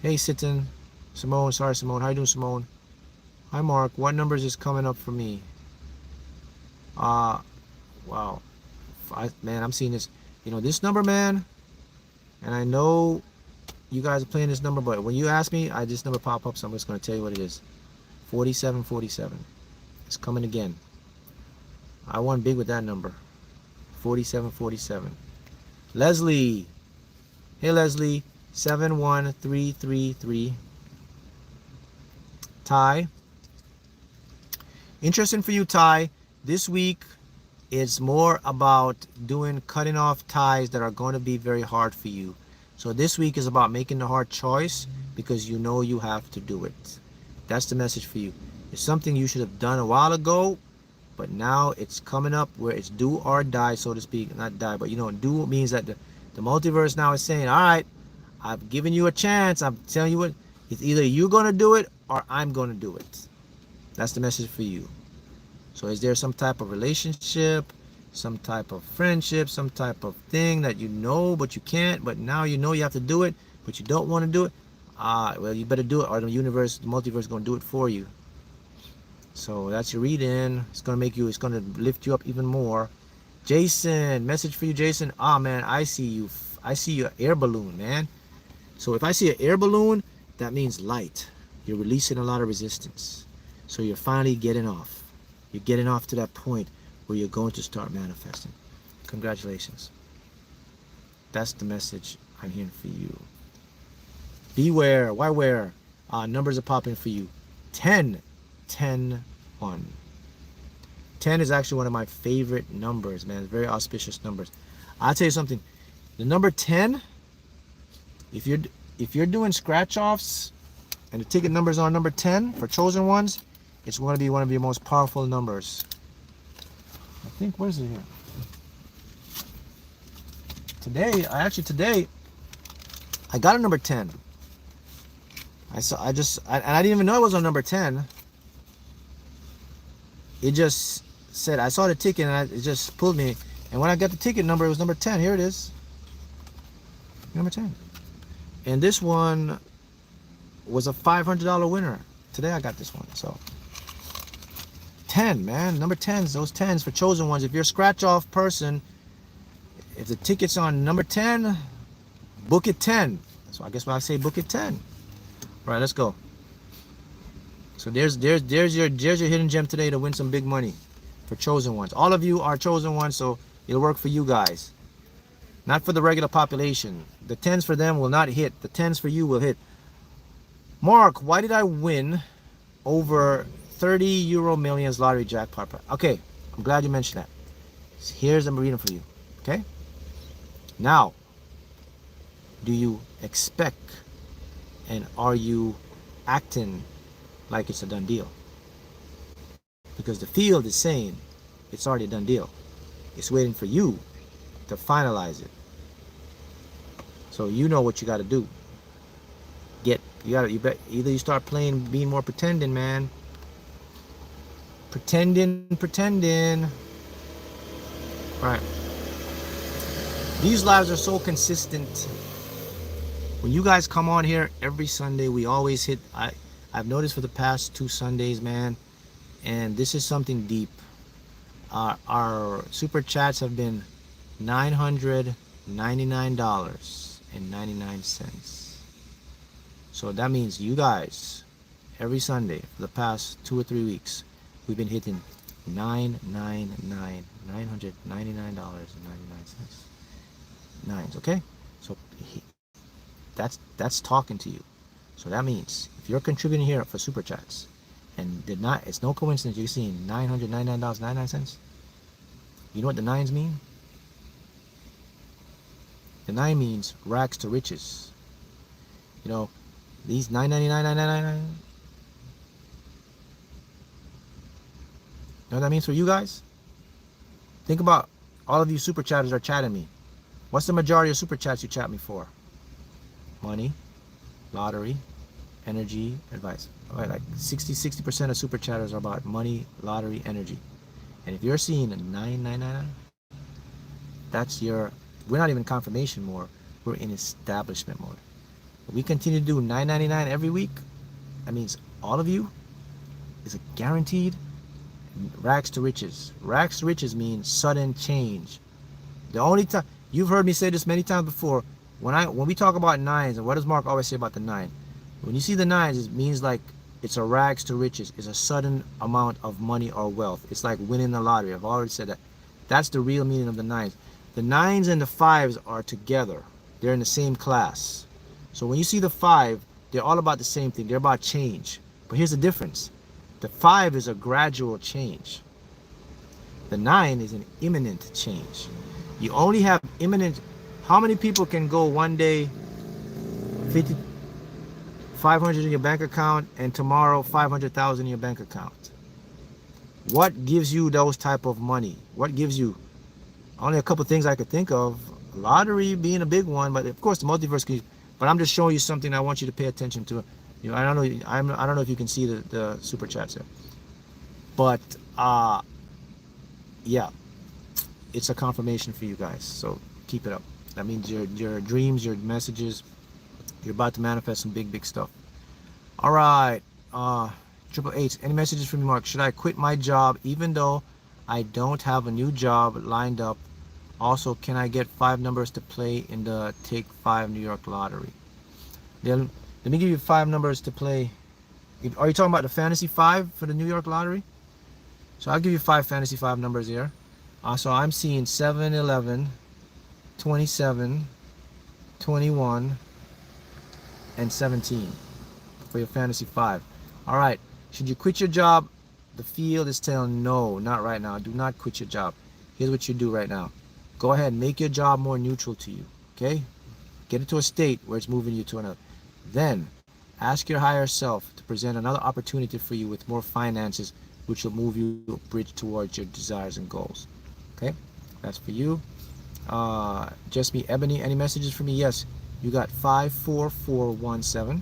Hey, Sitten. Simone, sorry, Simone. How you doing, Simone? Hi, Mark. What numbers is coming up for me? Wow. Man, I'm seeing this. You know, this number, man, and I know you guys are playing this number, but when you ask me, this number pop up, so I'm just going to tell you what it is. 4747. It's coming again. I won big with that number. 4747. Leslie. Hey, Leslie. 71333. Ty. Interesting for you, Ty. This week is more about cutting off ties that are going to be very hard for you. So this week is about making the hard choice because you know you have to do it. That's the message for you. It's something you should have done a while ago, but now it's coming up where it's do or die, so to speak. Not die, but do means that the multiverse now is saying, all right, I've given you a chance. I'm telling you what, it's either you're going to do it or I'm going to do it. That's the message for you. So is there some type of relationship, some type of friendship, some type of thing that you know but you can't, but now you know you have to do it, but you don't want to do it? Well, you better do it, or the multiverse is going to do it for you. So that's your reading. It's going to lift you up even more. Jason, message for you, Jason. Man, I see you an air balloon, man. So if I see an air balloon, that means light. You're releasing a lot of resistance. So you're finally getting off. You're getting off to that point where you're going to start manifesting. Congratulations. That's the message I'm hearing for you. Beware. Why wear? Numbers are popping for you. 10, 10, 1. 10 is actually one of my favorite numbers, man. Very auspicious numbers. I'll tell you something. The number 10, if you're doing scratch offs and the ticket numbers are number 10 for chosen ones, it's going to be one of your most powerful numbers. I think, where's it here? Today, I got a number 10. I didn't even know it was on number 10. It just said, I saw the ticket and it just pulled me. And when I got the ticket number, it was number 10. Here it is. Number 10. And this one was a $500 winner. Today I got this one. So 10, man. Number 10s, those 10s for chosen ones. If you're a scratch off person, if the ticket's on number 10, book it 10. So I guess why I say book it 10. All right, let's go. So there's your hidden gem today to win some big money for chosen ones. All of you are chosen ones, so it'll work for you guys. Not for the regular population. The 10s for them will not hit. The 10s for you will hit. Mark, why did I win over 30 Euro Millions lottery jackpot? Okay, I'm glad you mentioned that. Here's the reading for you. Okay? Now, do you expect and are you acting like it's a done deal? Because the field is saying it's already a done deal. It's waiting for you to finalize it. So you know what you got to do. You bet either you start playing, being more pretending, man. Pretending. All right. These lives are so consistent. When you guys come on here every Sunday, we always hit. I've noticed for the past 2 Sundays, man, and this is something deep. Our super chats have been $999.99. So that means you guys, every Sunday for the past 2 or 3 weeks, we've been hitting $999.99. Nines, okay? So that's talking to you. So that means if you're contributing here for super chats, and it's no coincidence you're seeing $999.99. You know what the nines mean? The 9 means rags to riches. You know, these $999.99. You know what that means for you guys? Think about all of you super chatters are chatting me. What's the majority of super chats you chat me for? Money, lottery, energy, advice. All right, like 60% of super chatters are about money, lottery, energy. And if you're seeing a 999, that's your, we're not even confirmation mode, we're in establishment mode. If we continue to do 999 every week, that means all of you is a guaranteed rags to riches. Rags to riches means sudden change. The only time, you've heard me say this many times before, when we talk about nines, and what does Mark always say about the 9? When you see the 9s, it means like it's a rags to riches. It's a sudden amount of money or wealth. It's like winning the lottery. I've already said that. That's the real meaning of the 9s. The 9s and the 5s are together. They're in the same class. So when you see the 5, they're all about the same thing. They're about change. But here's the difference. The 5 is a gradual change. The 9 is an imminent change. You only have imminent. How many people can go one day 500 in your bank account and tomorrow 500,000 in your bank account? What gives you those type of money? What gives you? Only a couple things I could think of. Lottery being a big one, but of course the multiverse can. But I'm just showing you something I want you to pay attention to. You know, I don't know if you can see the super chats here, but yeah, it's a confirmation for you guys. So keep it up. That means your dreams, your messages, you're about to manifest some big stuff. All right, Triple H. Any messages from you, Mark? Should I quit my job even though I don't have a new job lined up? Also, can I get 5 numbers to play in the Take 5 New York lottery? Then let me give you 5 numbers to play. Are you talking about the Fantasy 5 for the New York lottery? So I'll give you 5 Fantasy 5 numbers here. So I'm seeing 7, 11, 27, 21, and 17 for your Fantasy 5. All right. Should you quit your job? The field is telling no, not right now. Do not quit your job. Here's what you do right now. Go ahead and make your job more neutral to you. Okay? Get it to a state where it's moving you to another. Then ask your higher self to present another opportunity for you with more finances, which will move you a bridge towards your desires and goals. Okay? That's for you. Just me, Ebony. Any messages for me? Yes. You got 54417.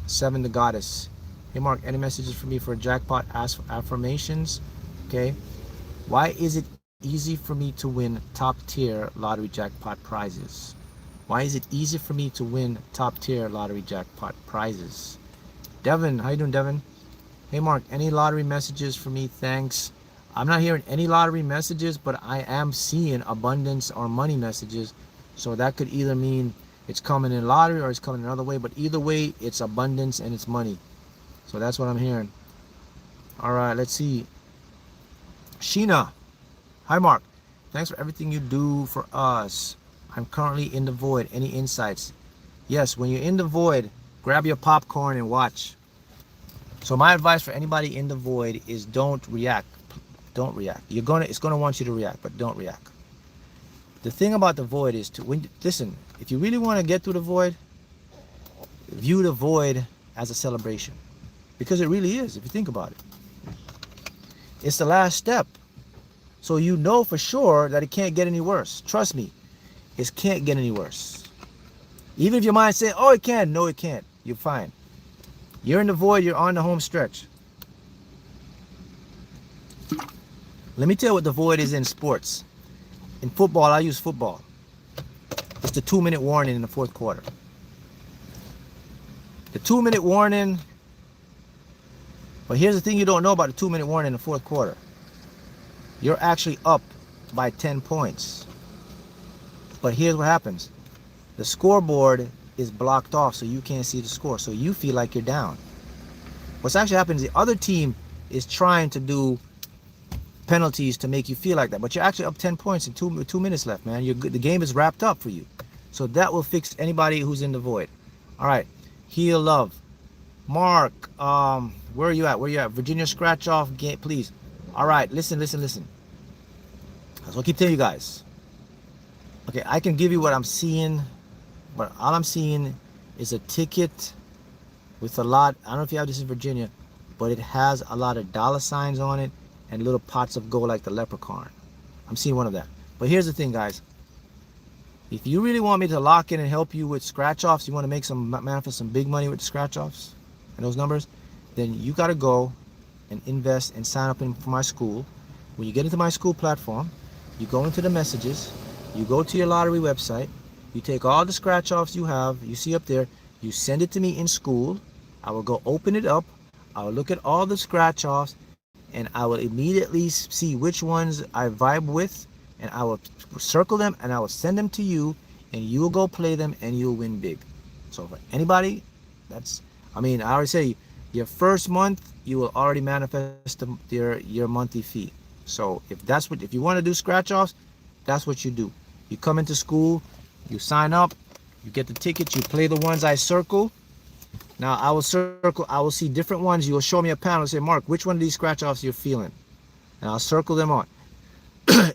7, the goddess. Hey Mark, any messages for me for a jackpot affirmations? Okay. Why is it easy for me to win top tier lottery jackpot prizes? Why is it easy for me to win top tier lottery jackpot prizes? Devin, how you doing, Devin? Hey Mark, any lottery messages for me? Thanks. I'm not hearing any lottery messages, but I am seeing abundance or money messages. So that could either mean it's coming in lottery or it's coming another way, but either way, it's abundance and it's money. So that's what I'm hearing. All right, let's see. Sheena. Hi, Mark. Thanks for everything you do for us. I'm currently in the void. Any insights? Yes, when you're in the void, grab your popcorn and watch. So my advice for anybody in the void is don't react. Don't react. It's gonna want you to react, but don't react. The thing about the void is listen, if you really want to get through the void, view the void as a celebration. Because it really is, if you think about it. It's the last step. So you know for sure that it can't get any worse. Trust me, it can't get any worse. Even if your mind says, oh, it can. No, it can't. You're fine. You're in the void. You're on the home stretch. Let me tell you what the void is in sports. In football, I use football. It's the 2-minute warning in the fourth quarter. The 2-minute warning. But here's the thing you don't know about the 2-minute warning in the fourth quarter. You're actually up by 10 points. But here's what happens. The scoreboard is blocked off so you can't see the score. So you feel like you're down. What's actually happening is the other team is trying to do penalties to make you feel like that. But you're actually up 10 points and 2 minutes left, man. The game is wrapped up for you. So that will fix anybody who's in the void. All right. Heal love. Mark, where are you at? Where are you at? Virginia scratch off game, please. All right, listen. That's what I keep telling you guys. Okay, I can give you what I'm seeing, but all I'm seeing is a ticket with a lot. I don't know if you have this in Virginia, but it has a lot of dollar signs on it and little pots of gold like the leprechaun. I'm seeing one of that. But here's the thing, guys. If you really want me to lock in and help you with scratch offs, you want to manifest some big money with the scratch offs and those numbers, then you got to go and invest and sign up for my school. When you get into my school platform, you go into the messages, you go to your lottery website, you take all the scratch offs you have, you see up there, you send it to me in school. I will go open it up, I will look at all the scratch offs, and I will immediately see which ones I vibe with, and I will circle them and I will send them to you, and you will go play them and you'll win big. So for anybody, I already say your first month you will already manifest your monthly fee. So if you want to do scratch offs, that's what you do. You come into school, you sign up, you get the tickets, you play the ones I circle. Now I will see different ones. You will show me a panel and say, Mark, which one of these scratch offs you're feeling? And I'll circle them on.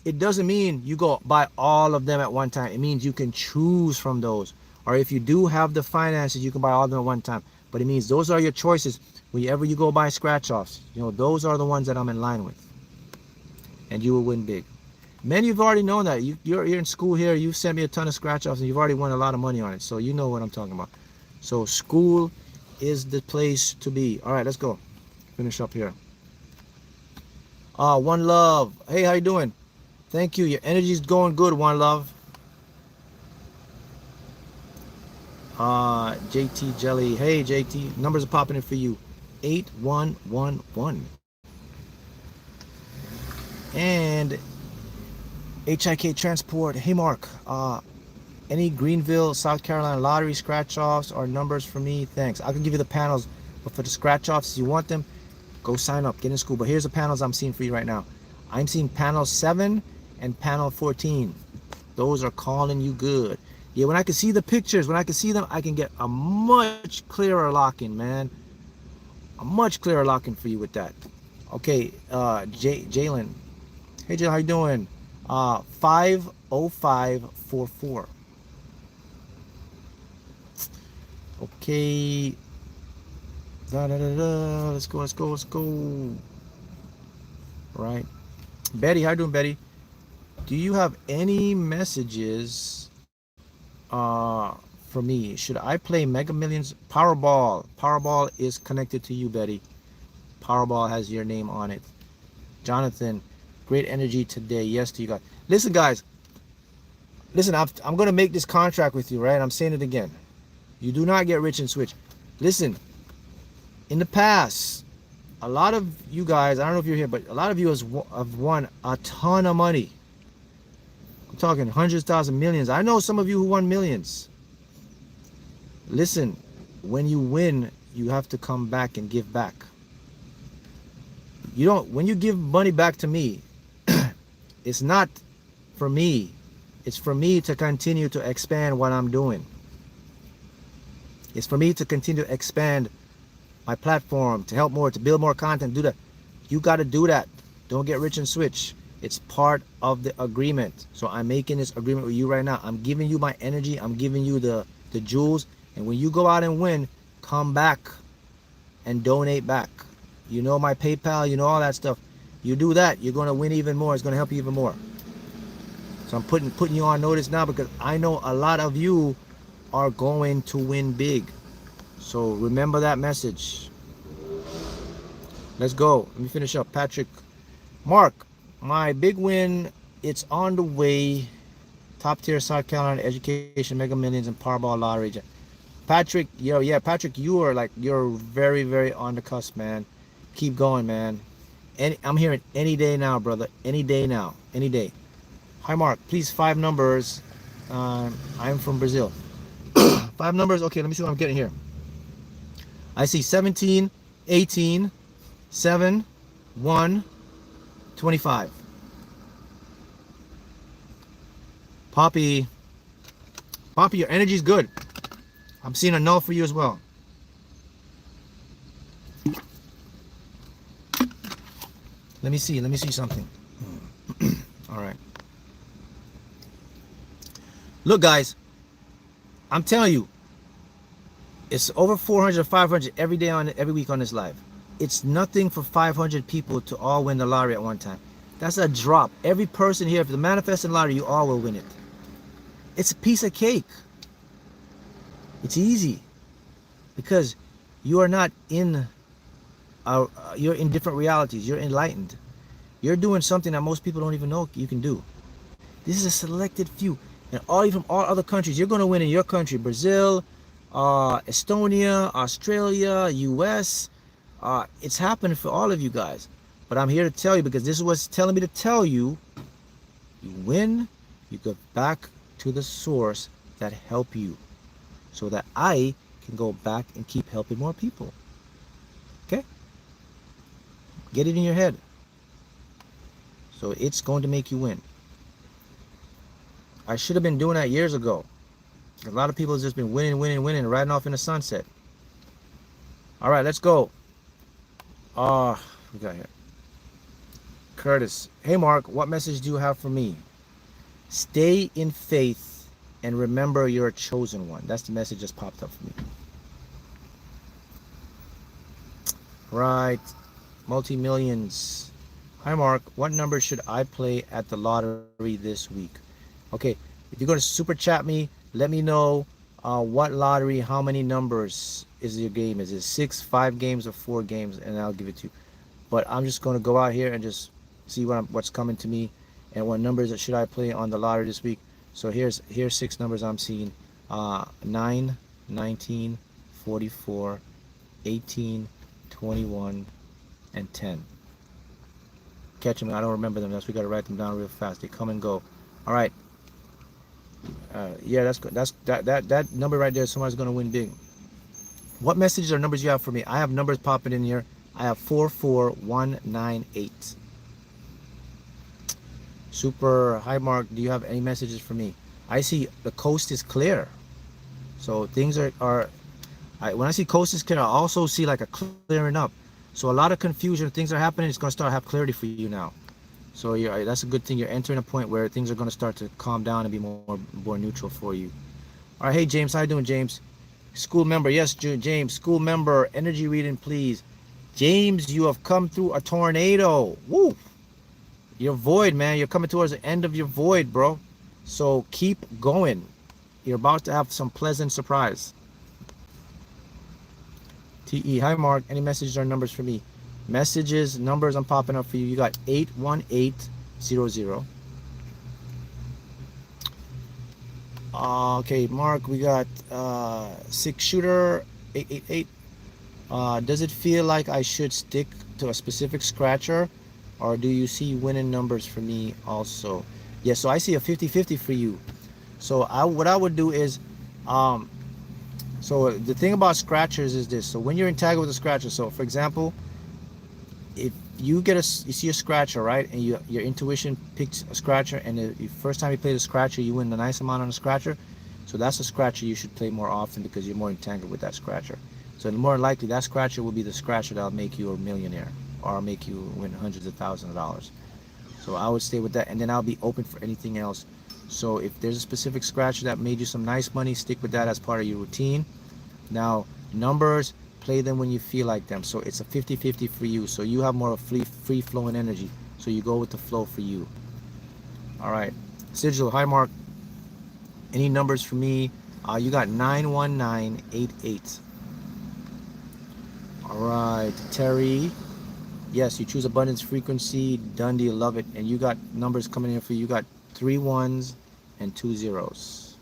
It doesn't mean you go buy all of them at one time. It means you can choose from those. Or if you do have the finances, you can buy all of them at one time. But it means those are your choices. Whenever you go buy scratch offs, those are the ones that I'm in line with. And you will win big. Many of you have already known that. You're in school here. You've sent me a ton of scratch offs and you've already won a lot of money on it. So you know what I'm talking about. So school is the place to be. All right, let's go. Finish up here. One Love. Hey, how you doing? Thank you. Your energy's going good, One Love. JT Jelly. Hey, JT. Numbers are popping in for you. 8111. And HIK Transport. Hey, Mark. Any Greenville, South Carolina lottery scratch offs or numbers for me? Thanks. I can give you the panels, but for the scratch offs, if you want them, go sign up, get in school. But here's the panels I'm seeing for you right now. I'm seeing panel 7 and panel 14. Those are calling you good. Yeah, when I can see the pictures, when I can see them, I can get a much clearer lock-in, man. A much clearer lock-in for you with that. Okay, Jalen. Hey, Jalen, how you doing? 50544. Okay. Let's go. All right. Betty, how you doing, Betty? Do you have any messages for me? Should I play Mega Millions? Powerball. Powerball is connected to you, Betty. Powerball has your name on it. Jonathan, great energy today. Yes to you guys. Listen, guys. Listen, I'm going to make this contract with you, right? I'm saying it again. You do not get rich and switch. Listen, in the past, a lot of you guys, I don't know if you're here, but a lot of you have won a ton of money. I'm talking hundreds, thousands, millions. I know some of you who won millions. Listen, when you win, you have to come back and give back. You don't, when you give money back to me, it's not for me. It's for me to continue to expand what I'm doing. It's for me to continue to expand my platform, to help more, to build more content, do that. You got to do that. Don't get rich and switch. It's part of the agreement. So I'm making this agreement with you right now. I'm giving you my energy. I'm giving you the jewels. And when you go out and win, come back and donate back. You know my PayPal, you know all that stuff. You do that, you're going to win even more. It's going to help you even more. So I'm putting you on notice now because I know a lot of you are going to win big. So remember that message. Let's go. Let me finish up. Patrick. Mark, my big win, it's on the way. Top tier South Carolina education, Mega Millions, and Powerball lottery. Patrick, yeah, Patrick, you're very, very on the cusp, man. Keep going, man. I'm hearing any day now, brother. Any day now. Any day. Hi, Mark. Please, 5 numbers. I'm from Brazil. 5 numbers. Okay, let me see what I'm getting here. I see 17, 18, 7, 1, 25. Poppy, your energy's good. I'm seeing a null for you as well. Let me see something. All right. Look, guys, I'm telling you, it's over 400, 500 every day every week on this live. It's nothing for 500 people to all win the lottery at one time. That's a drop. Every person here, if the manifesting lottery, you all will win it. It's a piece of cake. It's easy because you are not in you're in different realities. You're enlightened. You're doing something that most people don't even know you can do. This is a selected few. And all from all other countries, you're going to win in your country. Brazil, Estonia, Australia, US. It's happening for all of you guys. But I'm here to tell you, because this is what's telling me to tell you. You win, you go back to the source that helped you, so that I can go back and keep helping more people. Okay? Get it in your head. So it's going to make you win. I should have been doing that years ago. A lot of people have just been winning, riding off in the sunset. All right, let's go. We got here. Curtis. Hey, Mark, what message do you have for me? Stay in faith and remember you're a chosen one. That's the message just popped up for me. Right. Multi-millions. Hi, Mark. What number should I play at the lottery this week? Okay, if you're going to super chat me, let me know what lottery, how many numbers is your game. Is it 6, 5 games, or 4 games? And I'll give it to you. But I'm just going to go out here and just see what's coming to me and what numbers should I play on the lottery this week. So here's 6 numbers I'm seeing. 9, 19, 44, 18, 21, and 10. Catch them. I don't remember them. We got to write them down real fast. They come and go. All right. Yeah, that's good. That number right there. Somebody's gonna win big. What messages or numbers you have for me? I have numbers popping in here. I have 44198. Super. Hi, Mark. Do you have any messages for me? I see the coast is clear. So things are when I see coast is clear, I also see like a clearing up. So a lot of confusion, things are happening. It's gonna start to have clarity for you now. So that's a good thing. You're entering a point where things are going to start to calm down and be more neutral for you. All right, hey James, how you doing, James? School member, yes, James. School member, energy reading, please. James, you have come through a tornado. Woo! Your void, man. You're coming towards the end of your void, bro. So keep going. You're about to have some pleasant surprise. TE, hi Mark. Any messages or numbers for me? Messages, numbers, I'm popping up for you. You got 81800. Okay, Mark, we got 6 shooter 888. Does it feel like I should stick to a specific scratcher, or do you see winning numbers for me also? Yeah, so I see a 50-50 for you. So what I would do is, um, so the thing about scratchers is this. So when you're entangled with a scratcher, so for example, if you get you see a scratcher, right, and your intuition picks a scratcher, and the first time you play the scratcher, you win a nice amount on the scratcher. So that's a scratcher you should play more often because you're more entangled with that scratcher. So more likely that scratcher will be the scratcher that'll make you a millionaire or make you win hundreds of thousands of dollars. So I would stay with that, and then I'll be open for anything else. So if there's a specific scratcher that made you some nice money, stick with that as part of your routine. Now, numbers, play them when you feel like them. So it's a 50-50 for you. So you have more of free flowing energy. So you go with the flow for you. All right. Sigil, hi Mark. Any numbers for me? You got 91988. All right. Terry. Yes, you choose abundance frequency. Done deal. Love it. And you got numbers coming in for you. You got 3 1s and 2 0s.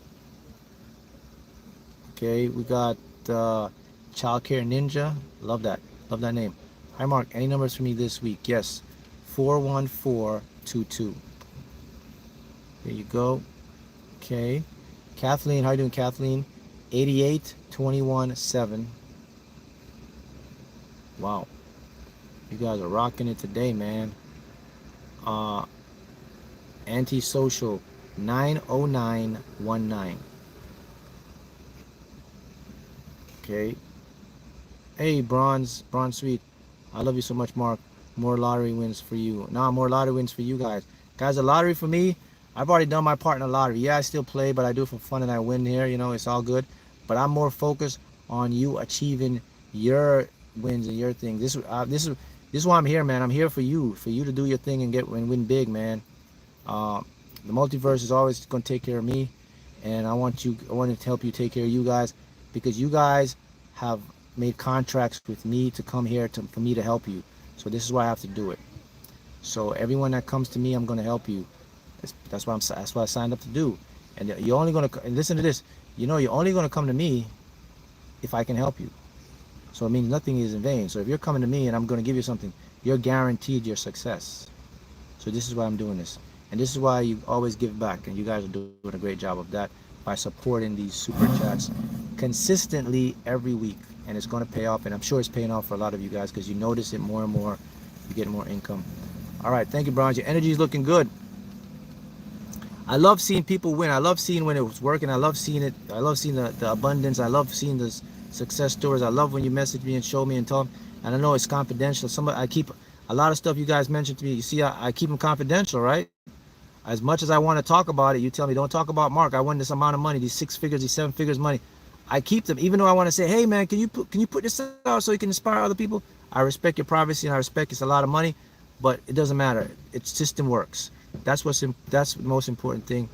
Okay. We got Childcare Ninja. Love that. Love that name. Hi, Mark. Any numbers for me this week? Yes. 41422. There you go. Okay. Kathleen. How you doing, Kathleen? 88217. Wow. You guys are rocking it today, man. Antisocial 90919. Okay. Hey, Bronze Sweet. I love you so much, Mark. More lottery wins for you. Nah, more lottery wins for you guys. Guys, the lottery for me, I've already done my part in the lottery. Yeah, I still play, but I do it for fun and I win here. You know, it's all good. But I'm more focused on you achieving your wins and your thing. This is why I'm here, man. I'm here for you to do your thing and win big, man. The multiverse is always going to take care of me, and I want to help you take care of you guys, because you guys have made contracts with me to come here for me to help you. So this is why I have to do it. So everyone that comes to me, I'm going to help you. That's what I signed up to do. And you're only going to, and listen to this, you know, you're only going to come to me if I can help you. So it means nothing is in vain. So if you're coming to me and I'm going to give you something, you're guaranteed your success. So this is why I'm doing this. And this is why you always give back. And you guys are doing a great job of that by supporting these super chats consistently every week. And it's going to pay off. And I'm sure it's paying off for a lot of you guys, because you notice it more and more. You get more income. All right. Thank you, Bronze. Your energy is looking good. I love seeing people win. I love seeing when it was working. I love seeing it. I love seeing the abundance. I love seeing the success stories. I love when you message me and show me and talk. And I know it's confidential. I keep a lot of stuff you guys mentioned to me. You see, I keep them confidential, right? As much as I want to talk about it, you tell me, don't talk about Mark. I won this amount of money, these 6 figures, these 7 figures money. I keep them, even though I want to say, hey man, can you put this out so you can inspire other people? I respect your privacy and I respect it's a lot of money, but it doesn't matter. Its system works. That's the most important thing.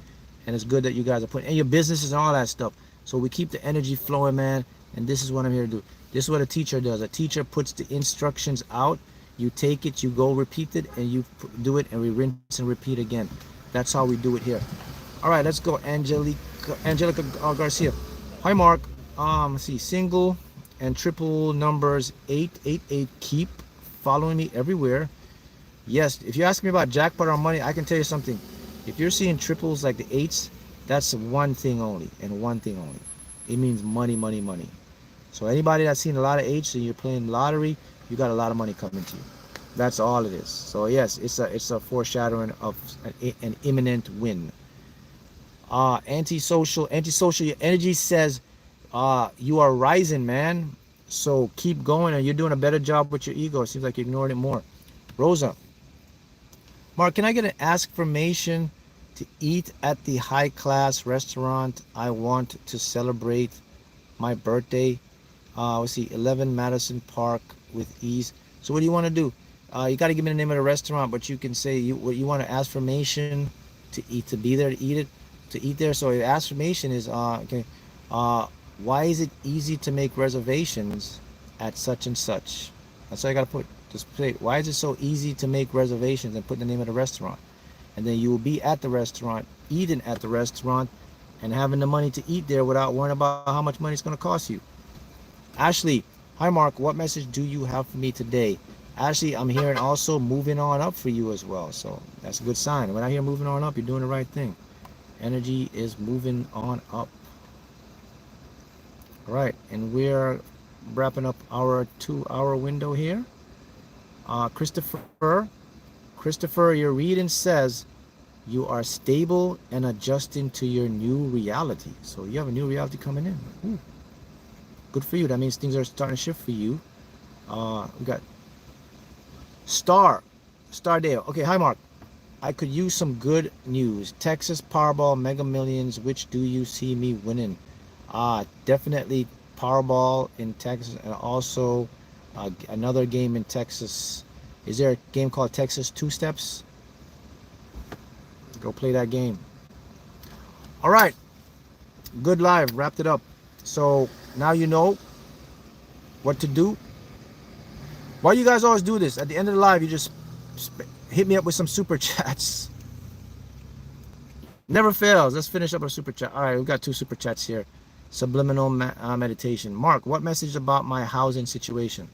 And it's good that you guys are putting in your businesses and all that stuff. So we keep the energy flowing, man. And this is what I'm here to do. This is what a teacher does. A teacher puts the instructions out. You take it, you go repeat it, and you do it, and we rinse and repeat again. That's how we do it here. All right, let's go. Angelica Garcia. Hi, Mark. Let's see. Single and triple numbers 888. Keep following me everywhere. Yes, if you ask me about jackpot or money, I can tell you something. If you're seeing triples like the 8s, that's one thing only, and one thing only. It means money, money, money. So anybody that's seen a lot of 8s and you're playing lottery, you got a lot of money coming to you. That's all it is. So yes, it's a foreshadowing of an imminent win. Antisocial, your energy says you are rising, man. So keep going, and you're doing a better job with your ego. It seems like you're ignoring it more. Rosa. Mark, can I get an affirmation to eat at the high-class restaurant I want to celebrate my birthday? Let's see, 11 Madison Park with ease. So what do you want to do? You got to give me the name of the restaurant, but you can say what you want an affirmation to eat, to be there, to eat there. So the affirmation is, okay, why is it easy to make reservations at such and such? That's all I got to put. Just play. Why is it so easy to make reservations, and put the name of the restaurant? And then you will be at the restaurant, eating at the restaurant, and having the money to eat there without worrying about how much money it's going to cost you. Ashley, Hi, Mark. What message do you have for me today? Actually, I'm hearing also moving on up for you as well. So that's a good sign. When I hear moving on up, you're doing the right thing. Energy is moving on up. All right. And we're wrapping up our 2-hour window here. Christopher, your reading says you are stable and adjusting to your new reality. So you have a new reality coming in. Ooh. Good for you. That means things are starting to shift for you. We got Stardale. Okay, hi Mark. I could use some good news. Texas Powerball Mega Millions. Which do you see me winning? Definitely Powerball in Texas, and also another game in Texas. Is there a game called Texas Two Steps? Go play that game. All right. Good live. Wrapped it up. So now you know what to do. Why you guys always do this? At the end of the live, you just hit me up with some super chats. Never fails. Let's finish up our super chat. All right, we've got 2 super chats here. Subliminal meditation. Mark, what message about my housing situation?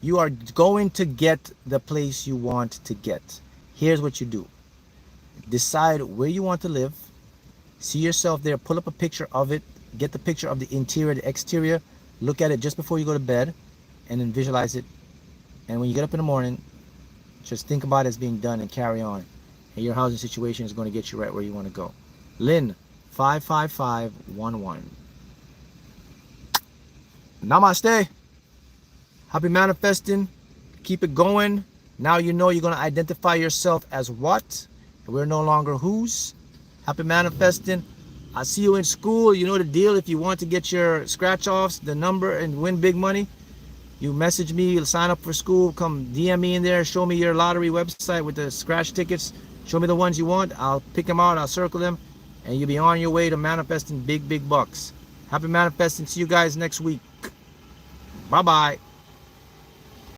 You are going to get the place you want to get. Here's what you do. Decide where you want to live. See yourself there. Pull up a picture of it. Get the picture of the interior, the exterior. Look at it just before you go to bed, and then visualize it. And when you get up in the morning, just think about it as being done and carry on. And your housing situation is going to get you right where you want to go. Lynn, 55511. Namaste. Happy manifesting. Keep it going. Now you know you're going to identify yourself as what. We're no longer whose. Happy manifesting. I see you in school. You know the deal. If you want to get your scratch offs, the number, and win big money, you message me, you'll sign up for school, come DM me in there, show me your lottery website with the scratch tickets, show me the ones you want, I'll pick them out, I'll circle them, and you'll be on your way to manifesting big bucks. Happy manifesting. See you guys next week. Bye-bye.